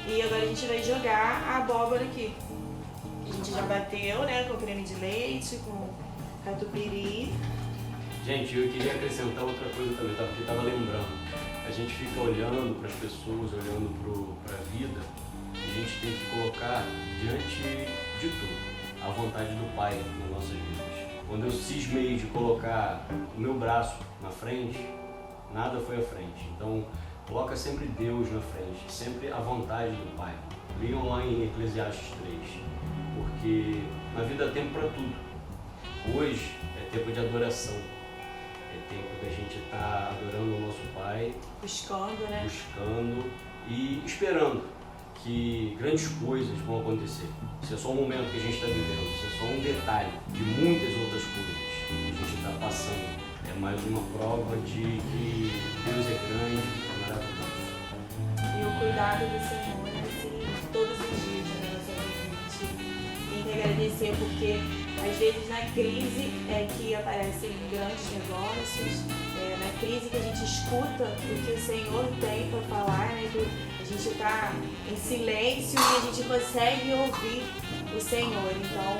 E agora a gente vai jogar a abóbora aqui. A gente já bateu, né, com creme de leite, com catupiry. Gente, eu queria acrescentar outra coisa também, tá? Porque estava lembrando. A gente fica olhando para as pessoas, olhando para a vida, e a gente tem que colocar diante de tudo a vontade do Pai nas nossas vidas. Quando eu cismei de colocar o meu braço na frente, nada foi à frente. Então, coloca sempre Deus na frente, sempre a vontade do Pai. Leiam lá em Eclesiastes 3, porque na vida há tempo para tudo. Hoje é tempo de adoração. É tempo que a gente está adorando o nosso Pai, Buscando, né? buscando e esperando que grandes coisas vão acontecer. Isso é só um momento que a gente está vivendo, isso é só um detalhe de muitas outras coisas que a gente está passando. É mais uma prova de que Deus é grande, é maravilhoso. E o cuidado do Senhor, assim, todos os dias da nossa vida. A gente tem que agradecer porque às vezes na crise é que aparecem grandes negócios, na crise que a gente escuta o que o Senhor tem para falar, né? Que a gente está em silêncio e a gente consegue ouvir o Senhor. Então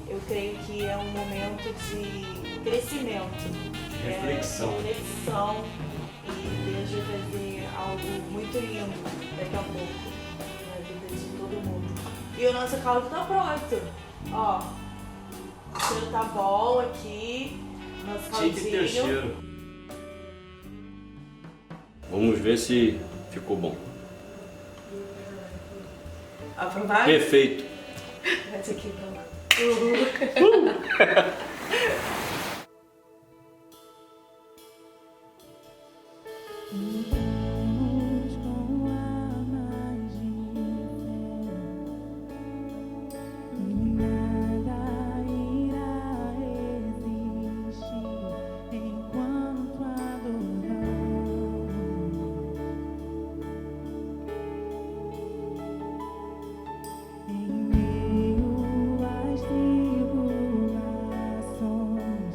eu creio que é um momento de crescimento, Reflexão. reflexão, e Deus vai fazer algo muito lindo daqui a pouco na vida de todo mundo. E o nosso caldo tá pronto. Ó, o cheiro tá bom aqui. Nosso Tinha que ter caldinho. cheiro. Vamos ver se ficou bom. Aprovado? Perfeito. Esse aqui então. Vamos com a magia e nada irá resistir enquanto adoramos. Em meio às tribulações,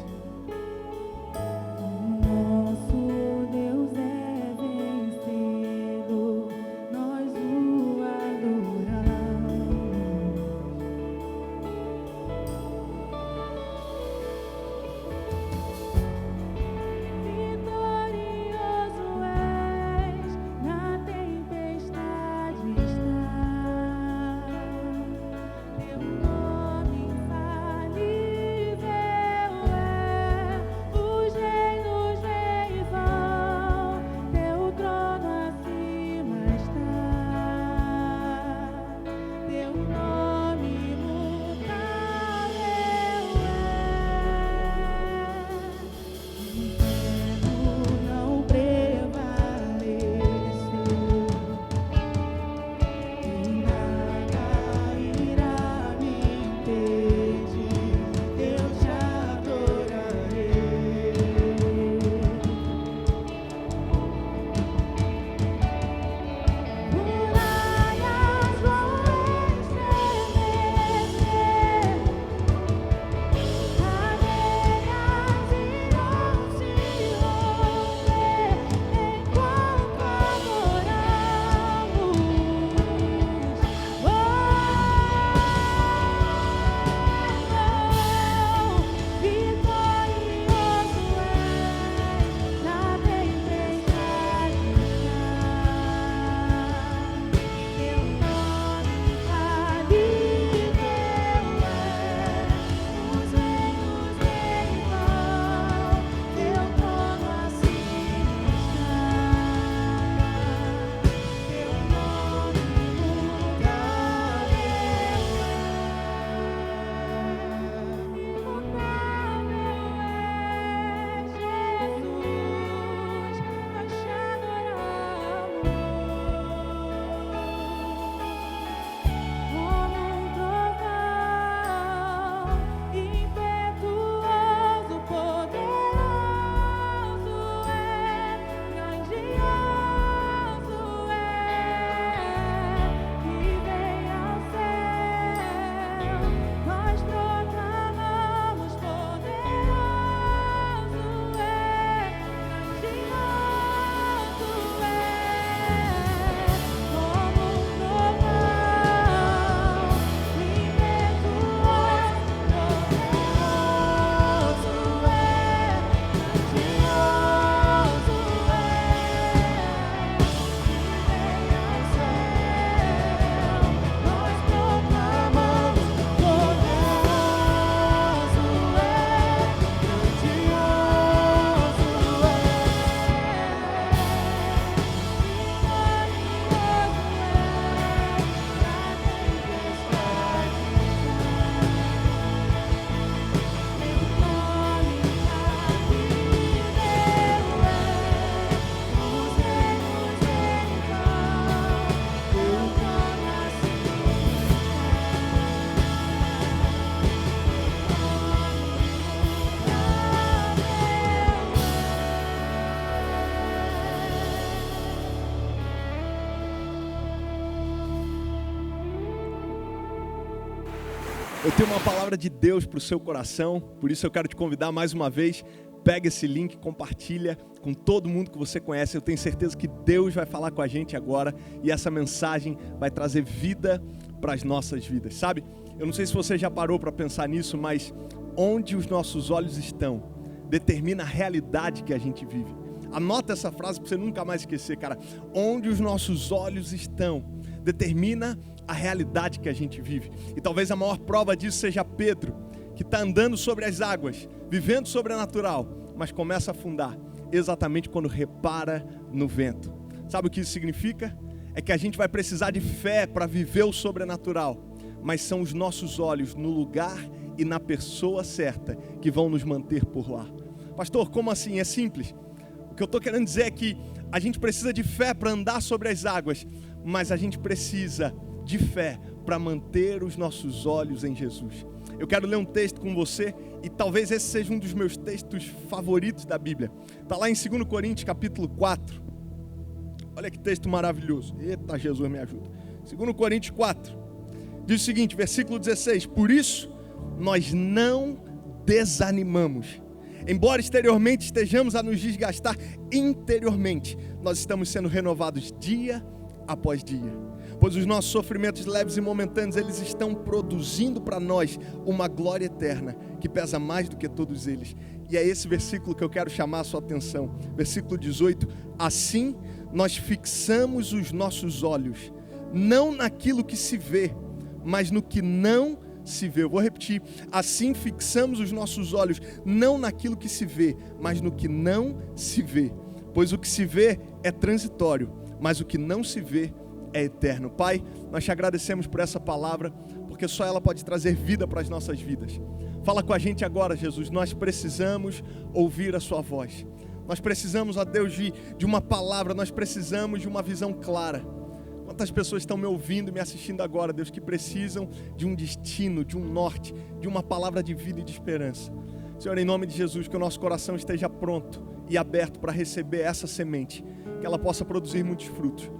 Eu tenho uma palavra de Deus para o seu coração, por isso eu quero te convidar mais uma vez. Pega esse link, compartilha com todo mundo que você conhece. Eu tenho certeza que Deus vai falar com a gente agora e essa mensagem vai trazer vida para as nossas vidas, sabe? Eu não sei se você já parou para pensar nisso, mas onde os nossos olhos estão determina a realidade que a gente vive. Anota essa frase para você nunca mais esquecer, cara. Onde os nossos olhos estão determina a realidade que a gente vive. E talvez a maior prova disso seja Pedro, que está andando sobre as águas, vivendo sobrenatural, mas começa a afundar exatamente quando repara no vento. Sabe o que isso significa? É que a gente vai precisar de fé para viver o sobrenatural, mas são os nossos olhos no lugar e na pessoa certa que vão nos manter por lá. Pastor, como assim? É simples. O que eu estou querendo dizer é que a gente precisa de fé para andar sobre as águas, mas a gente precisa de fé para manter os nossos olhos em Jesus. Eu quero ler um texto com você e talvez esse seja um dos meus textos favoritos da Bíblia. Está lá em 2 Coríntios capítulo 4. Olha que texto maravilhoso. Eita, Jesus me ajuda. 2 Coríntios 4. Diz o seguinte, versículo 16. Por isso, nós não desanimamos. Embora exteriormente estejamos a nos desgastar, interiormente nós estamos sendo renovados dia após dia. Pois os nossos sofrimentos leves e momentâneos, eles estão produzindo para nós uma glória eterna que pesa mais do que todos eles. E é esse versículo que eu quero chamar a sua atenção. Versículo 18. Assim nós fixamos os nossos olhos, não naquilo que se vê, mas no que não se vê. Eu vou repetir. Assim fixamos os nossos olhos, não naquilo que se vê, mas no que não se vê. Pois o que se vê é transitório, mas o que não se vê é eterno. Pai, nós te agradecemos por essa palavra, porque só ela pode trazer vida para as nossas vidas. Fala com a gente agora, Jesus. Nós precisamos ouvir a sua voz. Nós precisamos, ó Deus, de uma palavra. Nós precisamos de uma visão clara. Quantas pessoas estão me ouvindo e me assistindo agora, Deus, que precisam de um destino, de um norte, de uma palavra de vida e de esperança. Senhor, em nome de Jesus, que o nosso coração esteja pronto e aberto para receber essa semente, que ela possa produzir muitos frutos.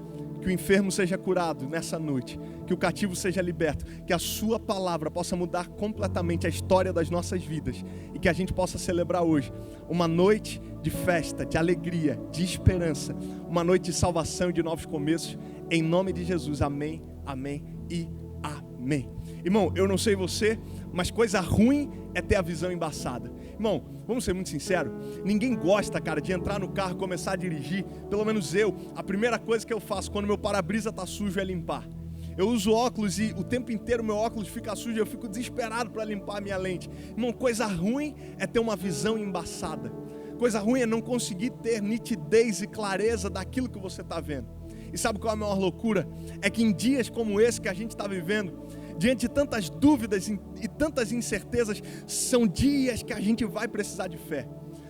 Que o enfermo seja curado nessa noite, que o cativo seja liberto, que a sua palavra possa mudar completamente a história das nossas vidas e que a gente possa celebrar hoje uma noite de festa, de alegria, de esperança, uma noite de salvação e de novos começos, em nome de Jesus. Amém, amém e amém. Irmão, eu não sei você, mas coisa ruim é ter a visão embaçada. Irmão, vamos ser muito sinceros, ninguém gosta, cara, de entrar no carro e começar a dirigir. Pelo menos eu, a primeira coisa que eu faço quando meu para-brisa está sujo é limpar. Eu uso óculos e o tempo inteiro meu óculos fica sujo, eu fico desesperado para limpar a minha lente. Irmão, coisa ruim é ter uma visão embaçada. Coisa ruim é não conseguir ter nitidez e clareza daquilo que você está vendo. E sabe qual é a maior loucura? É que em dias como esse que a gente está vivendo, diante de tantas dúvidas e tantas incertezas, são dias que a gente vai precisar de fé.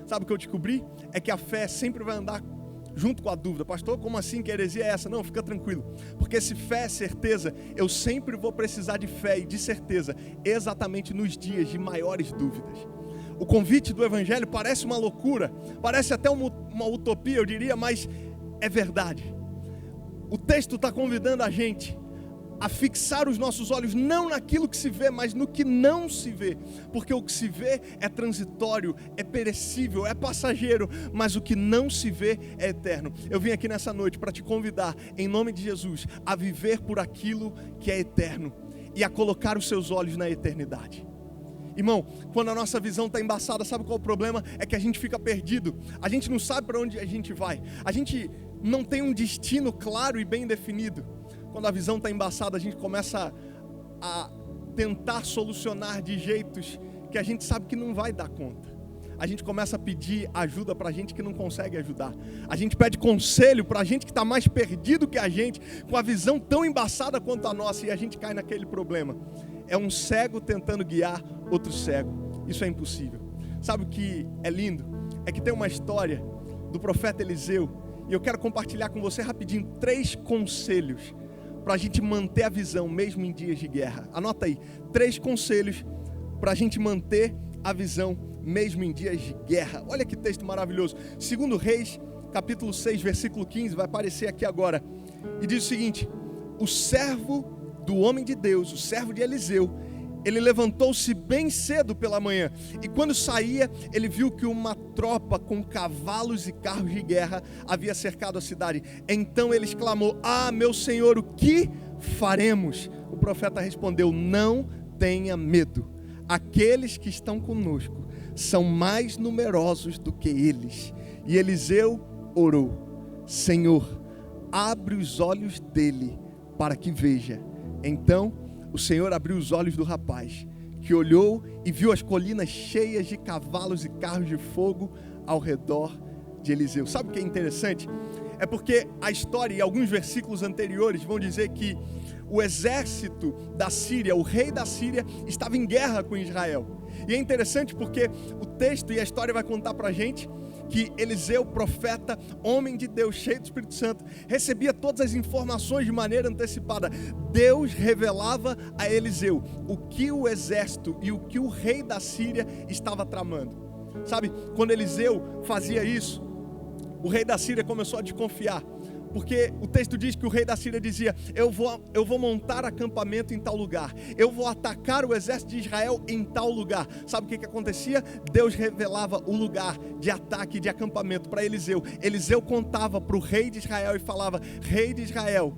Sabe o que eu descobri? É que a fé sempre vai andar junto com a dúvida. Pastor, como assim? Que heresia é essa? Não, fica tranquilo. Porque se fé é certeza, eu sempre vou precisar de fé e de certeza, exatamente nos dias de maiores dúvidas. O convite do Evangelho parece uma loucura, parece até uma utopia, eu diria, mas é verdade. O texto está convidando a gente a fixar os nossos olhos não naquilo que se vê, mas no que não se vê. Porque o que se vê é transitório, é perecível, é passageiro, mas o que não se vê é eterno. Eu vim aqui nessa noite para te convidar, em nome de Jesus, a viver por aquilo que é eterno e a colocar os seus olhos na eternidade. Irmão, quando a nossa visão está embaçada, sabe qual é o problema? É que a gente fica perdido, a gente não sabe para onde a gente vai, a gente não tem um destino claro e bem definido. Quando a visão está embaçada, a gente começa a tentar solucionar de jeitos que a gente sabe que não vai dar conta. A gente começa a pedir ajuda para gente que não consegue ajudar. A gente pede conselho para gente que está mais perdido que a gente, com a visão tão embaçada quanto a nossa, e a gente cai naquele problema. É um cego tentando guiar outro cego. Isso é impossível. Sabe o que é lindo? É que tem uma história do profeta Eliseu, e eu quero compartilhar com você rapidinho 3 conselhos para a gente manter a visão mesmo em dias de guerra. Anota aí, 3 conselhos para a gente manter a visão mesmo em dias de guerra. Olha que texto maravilhoso. 2 Reis, capítulo 6, versículo 15, vai aparecer aqui agora. E diz o seguinte: o servo do homem de Deus, o servo de Eliseu, ele levantou-se bem cedo pela manhã, e quando saía, ele viu que uma tropa com cavalos e carros de guerra havia cercado a cidade. Então ele exclamou: "Ah, meu senhor, o que faremos?" O profeta respondeu: "Não tenha medo. Aqueles que estão conosco são mais numerosos do que eles." E Eliseu orou: "Senhor, abre os olhos dele para que veja." Então o Senhor abriu os olhos do rapaz, que olhou e viu as colinas cheias de cavalos e carros de fogo ao redor de Eliseu. Sabe o que é interessante? É porque a história e alguns versículos anteriores vão dizer que o exército da Síria, o rei da Síria, estava em guerra com Israel. E é interessante porque o texto e a história vai contar pra gente que Eliseu, profeta, homem de Deus, cheio do Espírito Santo, recebia todas as informações de maneira antecipada. Deus revelava a Eliseu o que o exército e o que o rei da Síria estava tramando. Sabe, quando Eliseu fazia isso, o rei da Síria começou a desconfiar. Porque o texto diz que o rei da Síria dizia: eu vou montar acampamento em tal lugar, eu vou atacar o exército de Israel em tal lugar. Sabe o que acontecia? Deus revelava o lugar de ataque, de acampamento para Eliseu. Eliseu contava para o rei de Israel e falava: "Rei de Israel,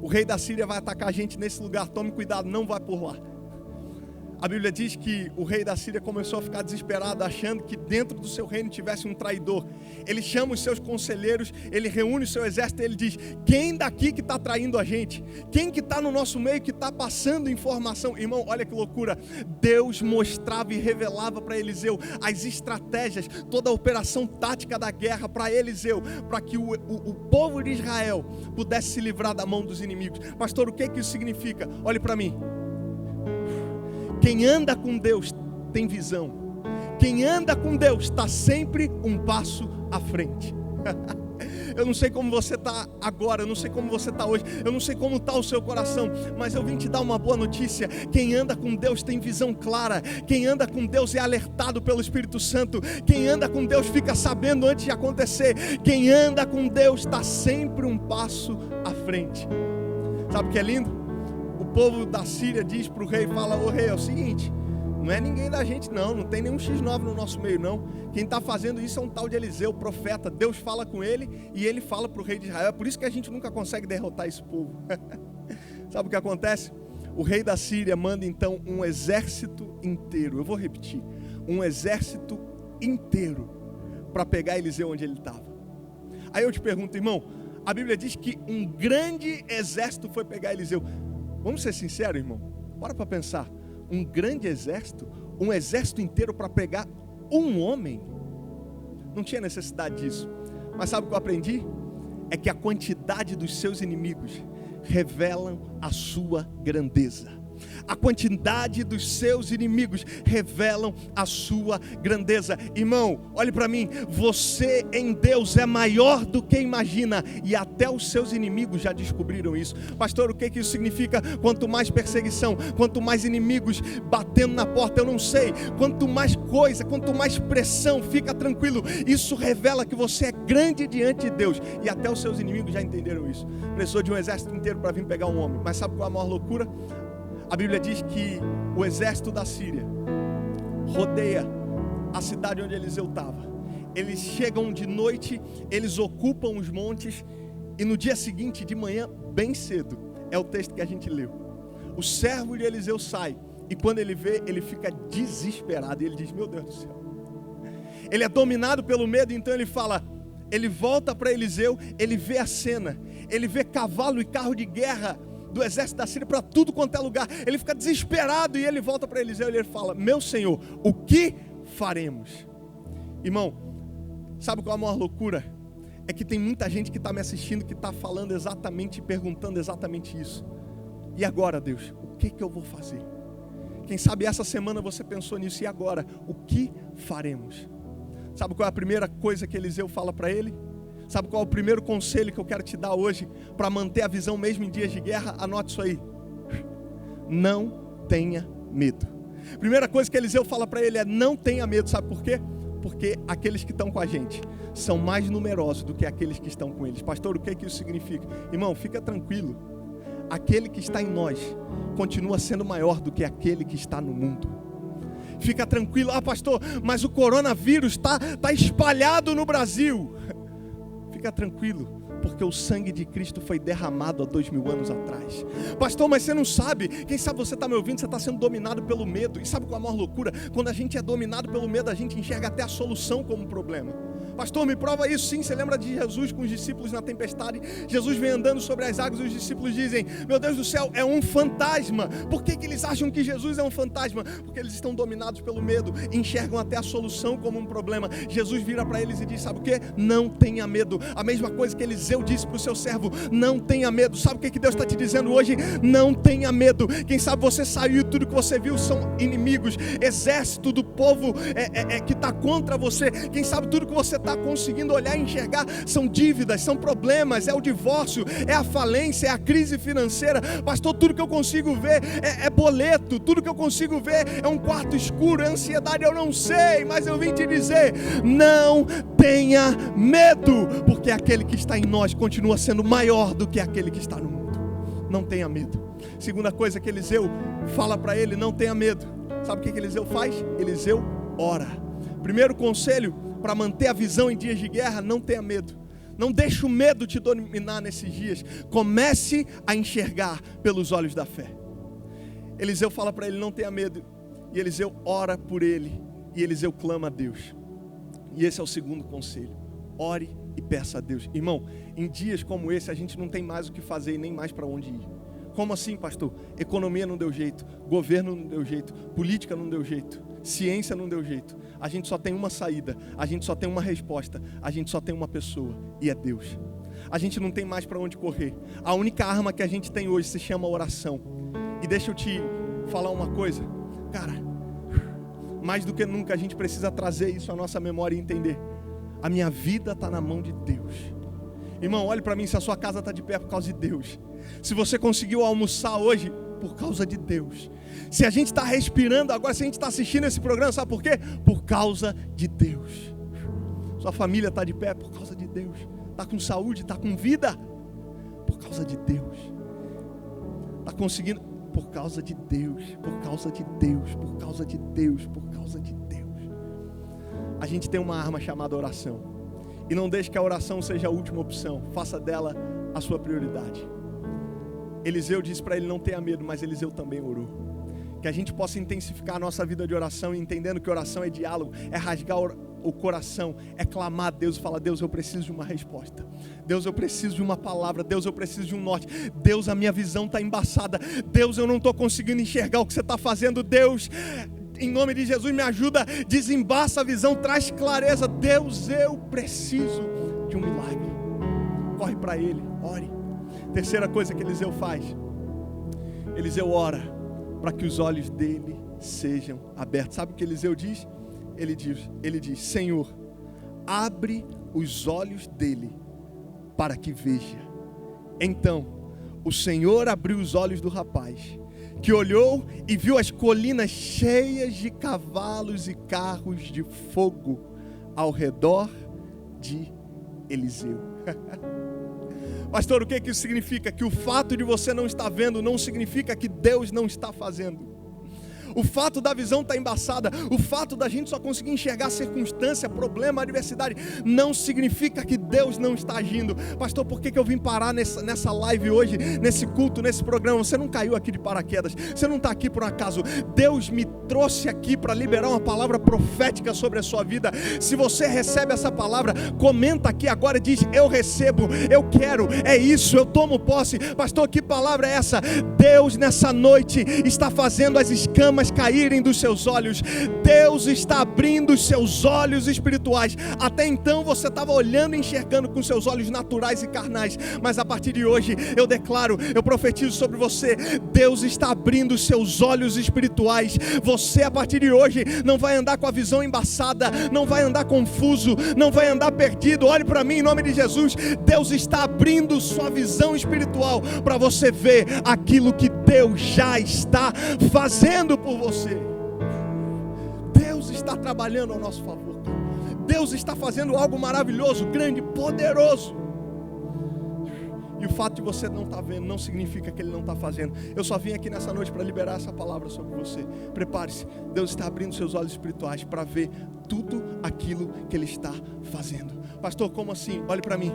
o rei da Síria vai atacar a gente nesse lugar, tome cuidado, não vai por lá." A Bíblia diz que o rei da Síria começou a ficar desesperado, achando que dentro do seu reino tivesse um traidor. Ele chama os seus conselheiros, ele reúne o seu exército e ele diz: "Quem daqui que está traindo a gente? Quem que está no nosso meio, que está passando informação?" Irmão, olha que loucura. Deus mostrava e revelava para Eliseu as estratégias, toda a operação tática da guerra para Eliseu, para que o povo de Israel pudesse se livrar da mão dos inimigos. Pastor, o que isso significa? Olhe para mim. Quem anda com Deus tem visão. Quem anda com Deus está sempre um passo à frente. Eu não sei como você está agora, eu não sei como você está hoje, eu não sei como está o seu coração, mas eu vim te dar uma boa notícia. Quem anda com Deus tem visão clara. Quem anda com Deus é alertado pelo Espírito Santo. Quem anda com Deus fica sabendo antes de acontecer. Quem anda com Deus está sempre um passo à frente. Sabe o que é lindo? O povo da Síria diz para o rei, fala: "Ô rei, é o seguinte, não é ninguém da gente não tem nenhum X9 no nosso meio não. Quem está fazendo isso é um tal de Eliseu, profeta. Deus fala com ele e ele fala para o rei de Israel. É por isso que a gente nunca consegue derrotar esse povo." Sabe o que acontece? O rei da Síria manda então um exército inteiro, eu vou repetir, um exército inteiro para pegar Eliseu onde ele estava. Aí eu te pergunto, irmão, a Bíblia diz que um grande exército foi pegar Eliseu. Vamos ser sinceros, irmão? Bora para pensar. Um grande exército, um exército inteiro para pegar um homem? Não tinha necessidade disso. Mas sabe o que eu aprendi? É que a quantidade dos seus inimigos revelam a sua grandeza. A quantidade dos seus inimigos revelam a sua grandeza. Irmão, olhe para mim. Você em Deus é maior do que imagina. E até os seus inimigos já descobriram isso. Pastor, o que isso significa? Quanto mais perseguição, quanto mais inimigos batendo na porta, eu não sei. Quanto mais coisa, quanto mais pressão, fica tranquilo. Isso revela que você é grande diante de Deus. E até os seus inimigos já entenderam isso. Precisou de um exército inteiro para vir pegar um homem. Mas sabe qual é a maior loucura? A Bíblia diz que o exército da Síria rodeia a cidade onde Eliseu estava. Eles chegam de noite, eles ocupam os montes, e no dia seguinte, de manhã, bem cedo, é o texto que a gente leu, o servo de Eliseu sai, e quando ele vê, ele fica desesperado, e ele diz: "Meu Deus do céu." Ele é dominado pelo medo, então ele fala, ele volta para Eliseu, ele vê a cena, ele vê cavalo e carro de guerra do exército da Síria para tudo quanto é lugar. Ele fica desesperado e ele volta para Eliseu e ele fala: "Meu Senhor, o que faremos?" Irmão, sabe qual é a maior loucura? É que tem muita gente que está me assistindo, que está falando exatamente, perguntando exatamente isso. E agora, Deus, o que eu vou fazer? Quem sabe essa semana você pensou nisso. E agora, o que faremos? Sabe qual é a primeira coisa que Eliseu fala para ele? Sabe qual é o primeiro conselho que eu quero te dar hoje para manter a visão mesmo em dias de guerra? Anote isso aí. Não tenha medo. Primeira coisa que Eliseu fala para ele é: não tenha medo. Sabe por quê? Porque aqueles que estão com a gente são mais numerosos do que aqueles que estão com eles. Pastor, o que isso significa? Irmão, fica tranquilo. aquele que está em nós continua sendo maior do que aquele que está no mundo. Fica tranquilo, pastor, mas o coronavírus está espalhado no Brasil. Fica tranquilo, porque o sangue de Cristo foi derramado há 2000 anos atrás. Pastor, mas você não sabe, quem sabe você está me ouvindo, você está sendo dominado pelo medo. E sabe qual é a maior loucura? Quando a gente é dominado pelo medo, a gente enxerga até a solução como um problema. Pastor, me prova isso. Sim, você lembra de Jesus com os discípulos na tempestade? Jesus vem andando sobre as águas e os discípulos dizem: meu Deus do céu, é um fantasma. Por que eles acham que Jesus é um fantasma? Porque eles estão dominados pelo medo, enxergam até a solução como um problema. Jesus vira para eles e diz: sabe o que? Não tenha medo. A mesma coisa que Eliseu disse para o seu servo: não tenha medo. Sabe o que Deus está te dizendo hoje? Não tenha medo. Quem sabe você saiu e tudo que você viu são inimigos, exército do povo que está contra você. Quem sabe tudo que você está conseguindo olhar e enxergar são dívidas, são problemas, é o divórcio, é a falência, é a crise financeira. Pastor, tudo que eu consigo ver é boleto, tudo que eu consigo ver é um quarto escuro, é ansiedade. Eu não sei, mas eu vim te dizer: não tenha medo, porque aquele que está em nós continua sendo maior do que aquele que está no mundo. Não tenha medo. Segunda coisa que Eliseu fala para ele: não tenha medo. Sabe o que Eliseu faz? Eliseu ora. Primeiro conselho para manter a visão em dias de guerra: não tenha medo. Não deixe o medo te dominar nesses dias. Comece a enxergar pelos olhos da fé. Eliseu fala para ele: não tenha medo. E Eliseu ora por ele. E Eliseu clama a Deus. E esse é o segundo conselho: ore e peça a Deus. Irmão, em dias como esse a gente não tem mais o que fazer e nem mais para onde ir. Como assim, pastor? Economia não deu jeito, governo não deu jeito, política não deu jeito, ciência não deu jeito. A gente só tem uma saída, a gente só tem uma resposta, a gente só tem uma pessoa, e é Deus. A gente não tem mais para onde correr. A única arma que a gente tem hoje se chama oração. E deixa eu te falar uma coisa, cara, mais do que nunca a gente precisa trazer isso à nossa memória e entender: a minha vida está na mão de Deus. Irmão, olhe para mim, se a sua casa está de pé, por causa de Deus. Se você conseguiu almoçar hoje, por causa de Deus. Se a gente está respirando agora, se a gente está assistindo esse programa, sabe por quê? Por causa de Deus. Sua família está de pé por causa de Deus. Está com saúde, está com vida, por causa de Deus. Está conseguindo, por causa de Deus, por causa de Deus, por causa de Deus, por causa de Deus. A gente tem uma arma chamada oração. E não deixe que a oração seja a última opção. Faça dela a sua prioridade. Eliseu disse para ele: não tenha medo, mas Eliseu também orou. Que a gente possa intensificar a nossa vida de oração, entendendo que oração é diálogo, é rasgar o coração, é clamar a Deus e falar: Deus, eu preciso de uma resposta. Deus, eu preciso de uma palavra. Deus, eu preciso de um norte. Deus, a minha visão está embaçada. Deus, eu não estou conseguindo enxergar o que você está fazendo. Deus, em nome de Jesus, me ajuda, desembaça a visão, traz clareza. Deus, eu preciso de um milagre. Corre para Ele, ore. Terceira coisa que Eliseu faz: Eliseu ora para que os olhos dele sejam abertos. Sabe o que Eliseu diz? Ele diz: Senhor, abre os olhos dele para que veja. Então o Senhor abriu os olhos do rapaz, que olhou e viu as colinas cheias de cavalos e carros de fogo ao redor de Eliseu. Pastor, o que isso significa? Que o fato de você não estar vendo não significa que Deus não está fazendo. O fato da visão estar embaçada, o fato da gente só conseguir enxergar circunstância, problema, adversidade, não significa que Deus não está agindo. Pastor, por que eu vim parar nessa live hoje, nesse culto, nesse programa? Você não caiu aqui de paraquedas, você não está aqui por acaso. Deus me trouxe aqui para liberar uma palavra profética sobre a sua vida. Se você recebe essa palavra, comenta aqui agora e diz: eu recebo, eu quero, é isso, eu tomo posse. Pastor, que palavra é essa? Deus nessa noite está fazendo as escamas caírem dos seus olhos. Deus está abrindo os seus olhos espirituais. Até então você estava olhando e enxergando com seus olhos naturais e carnais, mas a partir de hoje eu declaro, eu profetizo sobre você: Deus está abrindo os seus olhos espirituais. Você a partir de hoje não vai andar com a visão embaçada, não vai andar confuso, não vai andar perdido. Olhe para mim em nome de Jesus. Deus está abrindo sua visão espiritual para você ver aquilo que Deus já está fazendo por você. Deus está trabalhando ao nosso favor. Deus está fazendo algo maravilhoso, grande, poderoso. E E o fato de você não estar vendo não significa que Ele não está fazendo. Eu só vim aqui nessa noite para liberar essa palavra sobre você. Prepare-se, Deus está abrindo seus olhos espirituais para ver tudo aquilo que Ele está fazendo. Pastor, como assim? Olhe para mim.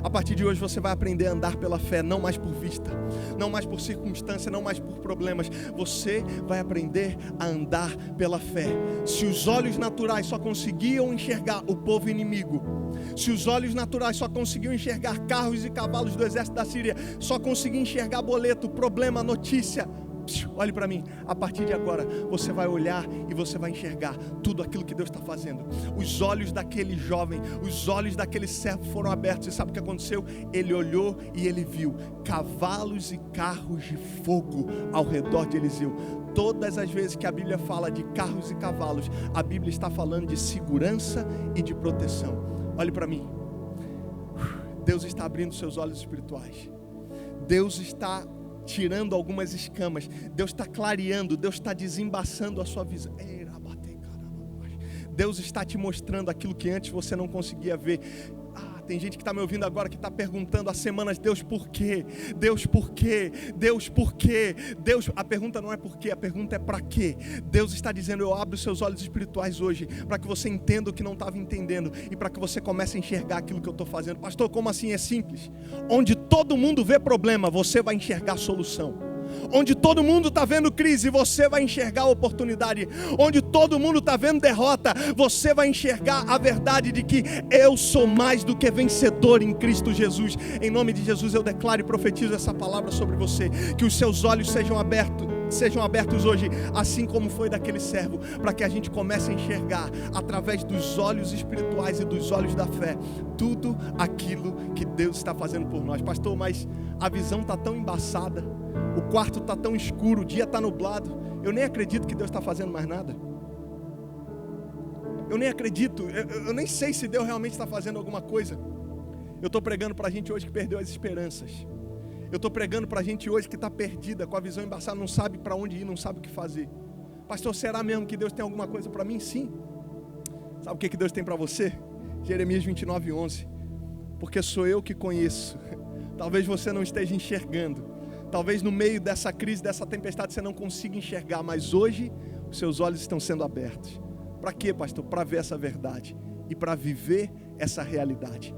A partir de hoje você vai aprender a andar pela fé, não mais por vista, não mais por circunstância, não mais por problemas. Você vai aprender a andar pela fé. Se os olhos naturais só conseguiam enxergar o povo inimigo, se os olhos naturais só conseguiam enxergar carros e cavalos do exército da Síria, só conseguiam enxergar boleto, problema, notícia, olhe para mim, a partir de agora você vai olhar e você vai enxergar tudo aquilo que Deus está fazendo. Os olhos daquele jovem, os olhos daquele servo foram abertos. E sabe o que aconteceu? Ele olhou e ele viu cavalos e carros de fogo ao redor de Eliseu. Todas as vezes que a Bíblia fala de carros e cavalos, a Bíblia está falando de segurança e de proteção. Olhe para mim. Deus está abrindo seus olhos espirituais. Deus está tirando algumas escamas. Deus está clareando. Deus está desembaçando a sua visão. Deus está te mostrando aquilo que antes você não conseguia ver. Tem gente que está me ouvindo agora que está perguntando há semanas: Deus, por quê? Deus, por quê? Deus, por quê? Deus, a pergunta não é por quê, a pergunta é para quê? Deus está dizendo: eu abro os seus olhos espirituais hoje para que você entenda o que não estava entendendo e para que você comece a enxergar aquilo que eu estou fazendo. Pastor, como assim? É simples. Onde todo mundo vê problema, você vai enxergar solução. Onde todo mundo está vendo crise, você vai enxergar oportunidade. Onde todo mundo está vendo derrota, você vai enxergar a verdade de que eu sou mais do que vencedor em Cristo Jesus. Em nome de Jesus eu declaro e profetizo essa palavra sobre você. Que os seus olhos sejam abertos hoje, assim como foi daquele servo, para que a gente comece a enxergar através dos olhos espirituais e dos olhos da fé tudo aquilo que Deus está fazendo por nós. Pastor, mas a visão está tão embaçada, o quarto está tão escuro, o dia está nublado, eu nem acredito que Deus está fazendo mais nada. Eu nem acredito, eu nem sei se Deus realmente está fazendo alguma coisa. Eu estou pregando para a gente hoje que perdeu as esperanças. Eu estou pregando para a gente hoje que está perdida, com a visão embaçada, não sabe para onde ir, não sabe o que fazer. Pastor, será mesmo que Deus tem alguma coisa para mim? Sim. Sabe o que Deus tem para você? Jeremias 29:11. Porque sou eu que conheço. Talvez você não esteja enxergando. Talvez no meio dessa crise, dessa tempestade, você não consiga enxergar. Mas hoje, os seus olhos estão sendo abertos. Para quê, pastor? Para ver essa verdade e para viver essa realidade.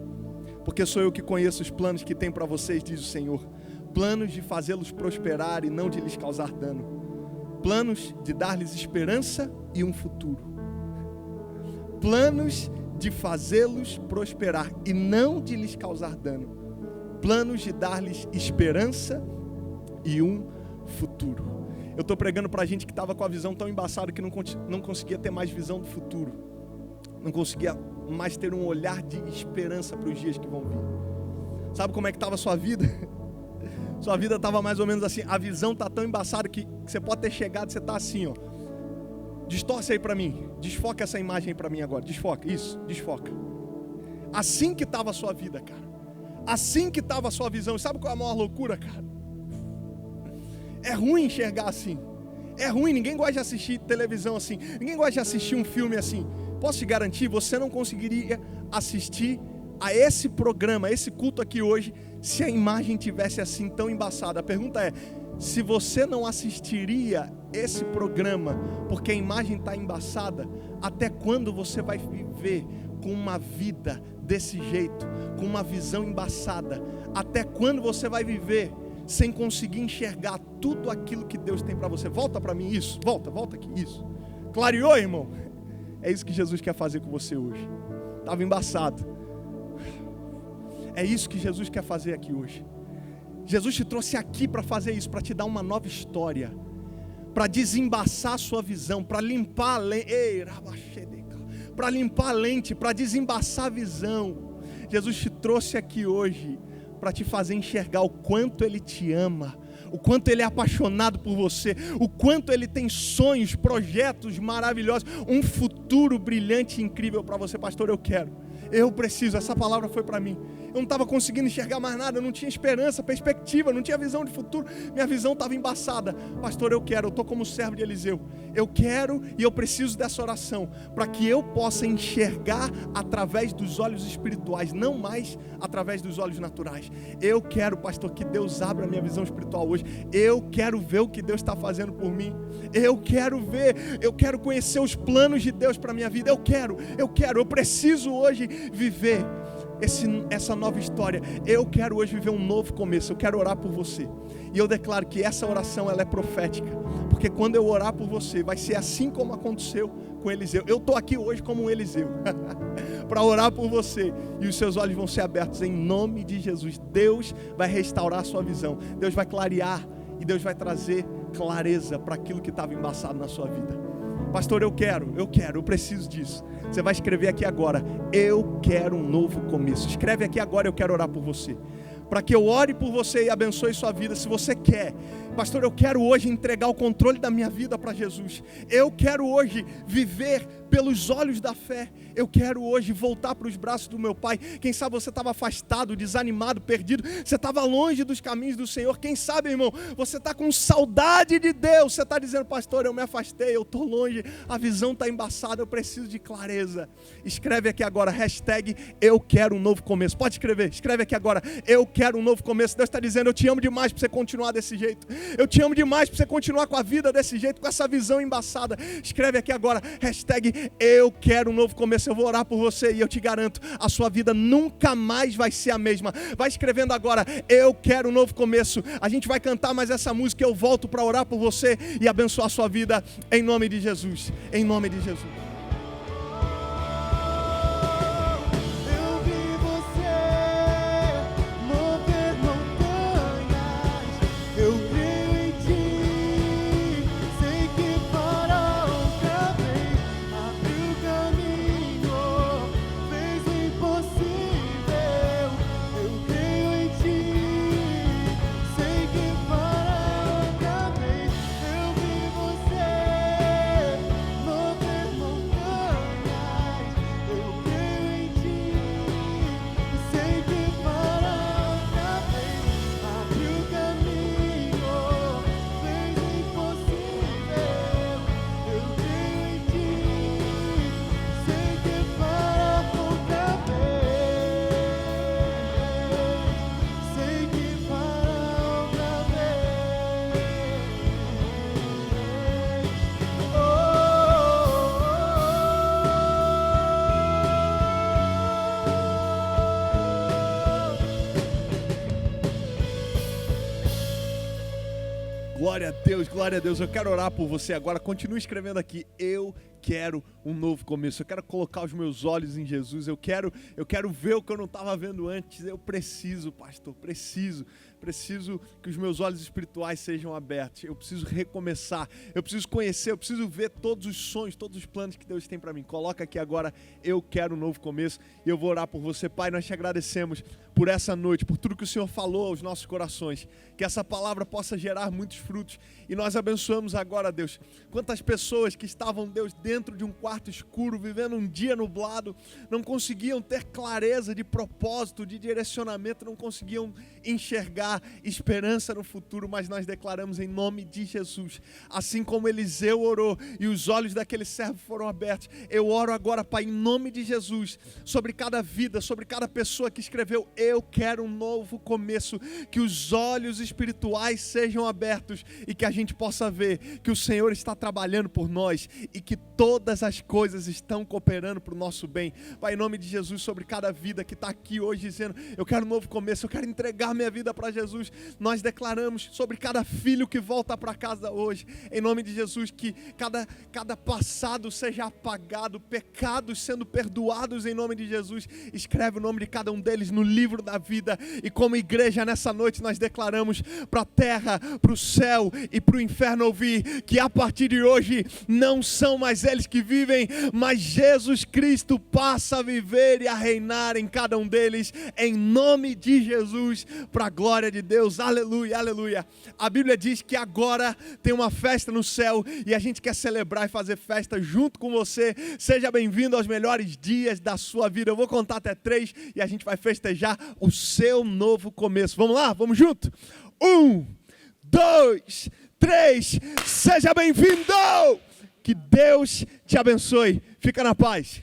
Porque sou eu que conheço os planos que tem para vocês, diz o Senhor. Planos de fazê-los prosperar e não de lhes causar dano. Planos de dar-lhes esperança e um futuro. Planos de fazê-los prosperar e não de lhes causar dano. Planos de dar-lhes esperança e um futuro. Eu estou pregando para a gente que estava com a visão tão embaçada que não conseguia ter mais visão do futuro. Não conseguia mais ter um olhar de esperança para os dias que vão vir. Sabe como é que estava a sua vida? Sua vida estava mais ou menos assim. A visão está tão embaçada que você pode ter chegado e você está assim, ó. Distorce aí para mim. Desfoca essa imagem aí para mim agora. Desfoca, isso, desfoca. Assim que estava a sua vida, cara. Assim que estava a sua visão. Sabe qual é a maior loucura, cara? É ruim enxergar assim. É ruim, ninguém gosta de assistir televisão assim. Ninguém gosta de assistir um filme assim. Posso te garantir, você não conseguiria assistir a esse programa, esse culto aqui hoje, se a imagem tivesse assim tão embaçada. A pergunta é, se você não assistiria esse programa porque a imagem está embaçada, até quando você vai viver com uma vida desse jeito, com uma visão embaçada? Até quando você vai viver sem conseguir enxergar tudo aquilo que Deus tem para você? Volta para mim isso, volta aqui, isso. Clareou, irmão? É isso que Jesus quer fazer com você hoje. Estava embaçado. É isso que Jesus quer fazer aqui hoje. Jesus te trouxe aqui para fazer isso, para te dar uma nova história, para desembaçar a sua visão, para limpar a lente, para desembaçar a visão. Jesus te trouxe aqui hoje para te fazer enxergar o quanto Ele te ama, o quanto Ele é apaixonado por você, o quanto Ele tem sonhos, projetos maravilhosos, um futuro brilhante e incrível para você. Pastor, eu quero Eu preciso, essa palavra foi para mim. Eu não estava conseguindo enxergar mais nada, eu não tinha esperança, perspectiva, não tinha visão de futuro. Minha visão estava embaçada. Pastor, eu estou como servo de Eliseu. Eu quero e eu preciso dessa oração para que eu possa enxergar através dos olhos espirituais, não mais através dos olhos naturais. Eu quero, pastor, que Deus abra a minha visão espiritual hoje. Eu quero ver o que Deus está fazendo por mim. Eu quero ver, eu quero conhecer os planos de Deus para a minha vida. Eu preciso hoje viver essa nova história. Eu quero hoje viver um novo começo. Eu quero orar por você. E eu declaro que essa oração ela é profética. Porque quando eu orar por você, vai ser assim como aconteceu com Eliseu. Eu estou aqui hoje como um Eliseu. Para orar por você. E os seus olhos vão ser abertos em nome de Jesus. Deus vai restaurar a sua visão. Deus vai clarear. E Deus vai trazer clareza para aquilo que estava embaçado na sua vida. Pastor, eu preciso disso. Você vai escrever aqui agora, eu quero um novo começo. Escreve aqui agora, eu quero orar por você. Para que eu ore por você e abençoe sua vida, se você quer. Pastor, eu quero hoje entregar o controle da minha vida para Jesus. Eu quero hoje viver pelos olhos da fé. Eu quero hoje voltar para os braços do meu Pai. Quem sabe você estava afastado, desanimado, perdido. Você estava longe dos caminhos do Senhor. Quem sabe, irmão, você está com saudade de Deus. Você está dizendo, pastor, eu me afastei, eu estou longe. A visão está embaçada, eu preciso de clareza. Escreve aqui agora, hashtag eu quero um novo começo. Pode escrever, escreve aqui agora, eu quero um novo começo. Deus está dizendo, eu te amo demais para você continuar desse jeito. Eu te amo demais para você continuar com a vida desse jeito, com essa visão embaçada. Escreve aqui agora, hashtag eu quero um novo começo. Eu vou orar por você e eu te garanto, a sua vida nunca mais vai ser a mesma. Vai escrevendo agora, eu quero um novo começo. A gente vai cantar mais essa música, eu volto para orar por você e abençoar a sua vida em nome de Jesus. Em nome de Jesus. Glória a Deus, eu quero orar por você agora, continue escrevendo aqui, eu quero um novo começo, eu quero colocar os meus olhos em Jesus, eu quero ver o que eu não estava vendo antes, eu preciso, pastor, preciso que os meus olhos espirituais sejam abertos, eu preciso recomeçar, eu preciso conhecer, eu preciso ver todos os sonhos, todos os planos que Deus tem para mim. Coloca aqui agora, eu quero um novo começo, e eu vou orar por você. Pai, nós te agradecemos por essa noite, por tudo que o Senhor falou aos nossos corações, que essa palavra possa gerar muitos frutos, e nós abençoamos agora, Deus, quantas pessoas que estavam, Deus, dentro de um quarto escuro, vivendo um dia nublado, não conseguiam ter clareza de propósito, de direcionamento, não conseguiam enxergar esperança no futuro, mas nós declaramos em nome de Jesus, assim como Eliseu orou e os olhos daquele servo foram abertos, eu oro agora, Pai, em nome de Jesus, sobre cada vida, sobre cada pessoa que escreveu, eu quero um novo começo, que os olhos espirituais sejam abertos e que a gente possa ver que o Senhor está trabalhando por nós e que todas as coisas estão cooperando para o nosso bem. Pai, em nome de Jesus, sobre cada vida que está aqui hoje dizendo, eu quero um novo começo, eu quero entregar minha vida para Jesus, nós declaramos sobre cada filho que volta para casa hoje, em nome de Jesus, que cada passado seja apagado, pecados sendo perdoados em nome de Jesus. Escreve o nome de cada um deles no livro da vida, e como igreja nessa noite nós declaramos para a terra, para o céu e para o inferno ouvir que a partir de hoje não são mais aqueles que vivem, mas Jesus Cristo passa a viver e a reinar em cada um deles, em nome de Jesus, para a glória de Deus. Aleluia, aleluia. A Bíblia diz que agora tem uma festa no céu e a gente quer celebrar e fazer festa junto com você. Seja bem-vindo aos melhores dias da sua vida. Eu vou contar até 3 e a gente vai festejar o seu novo começo. Vamos lá? Vamos junto? 1, 2, 3. Seja bem-vindo! Que Deus te abençoe. Fica na paz.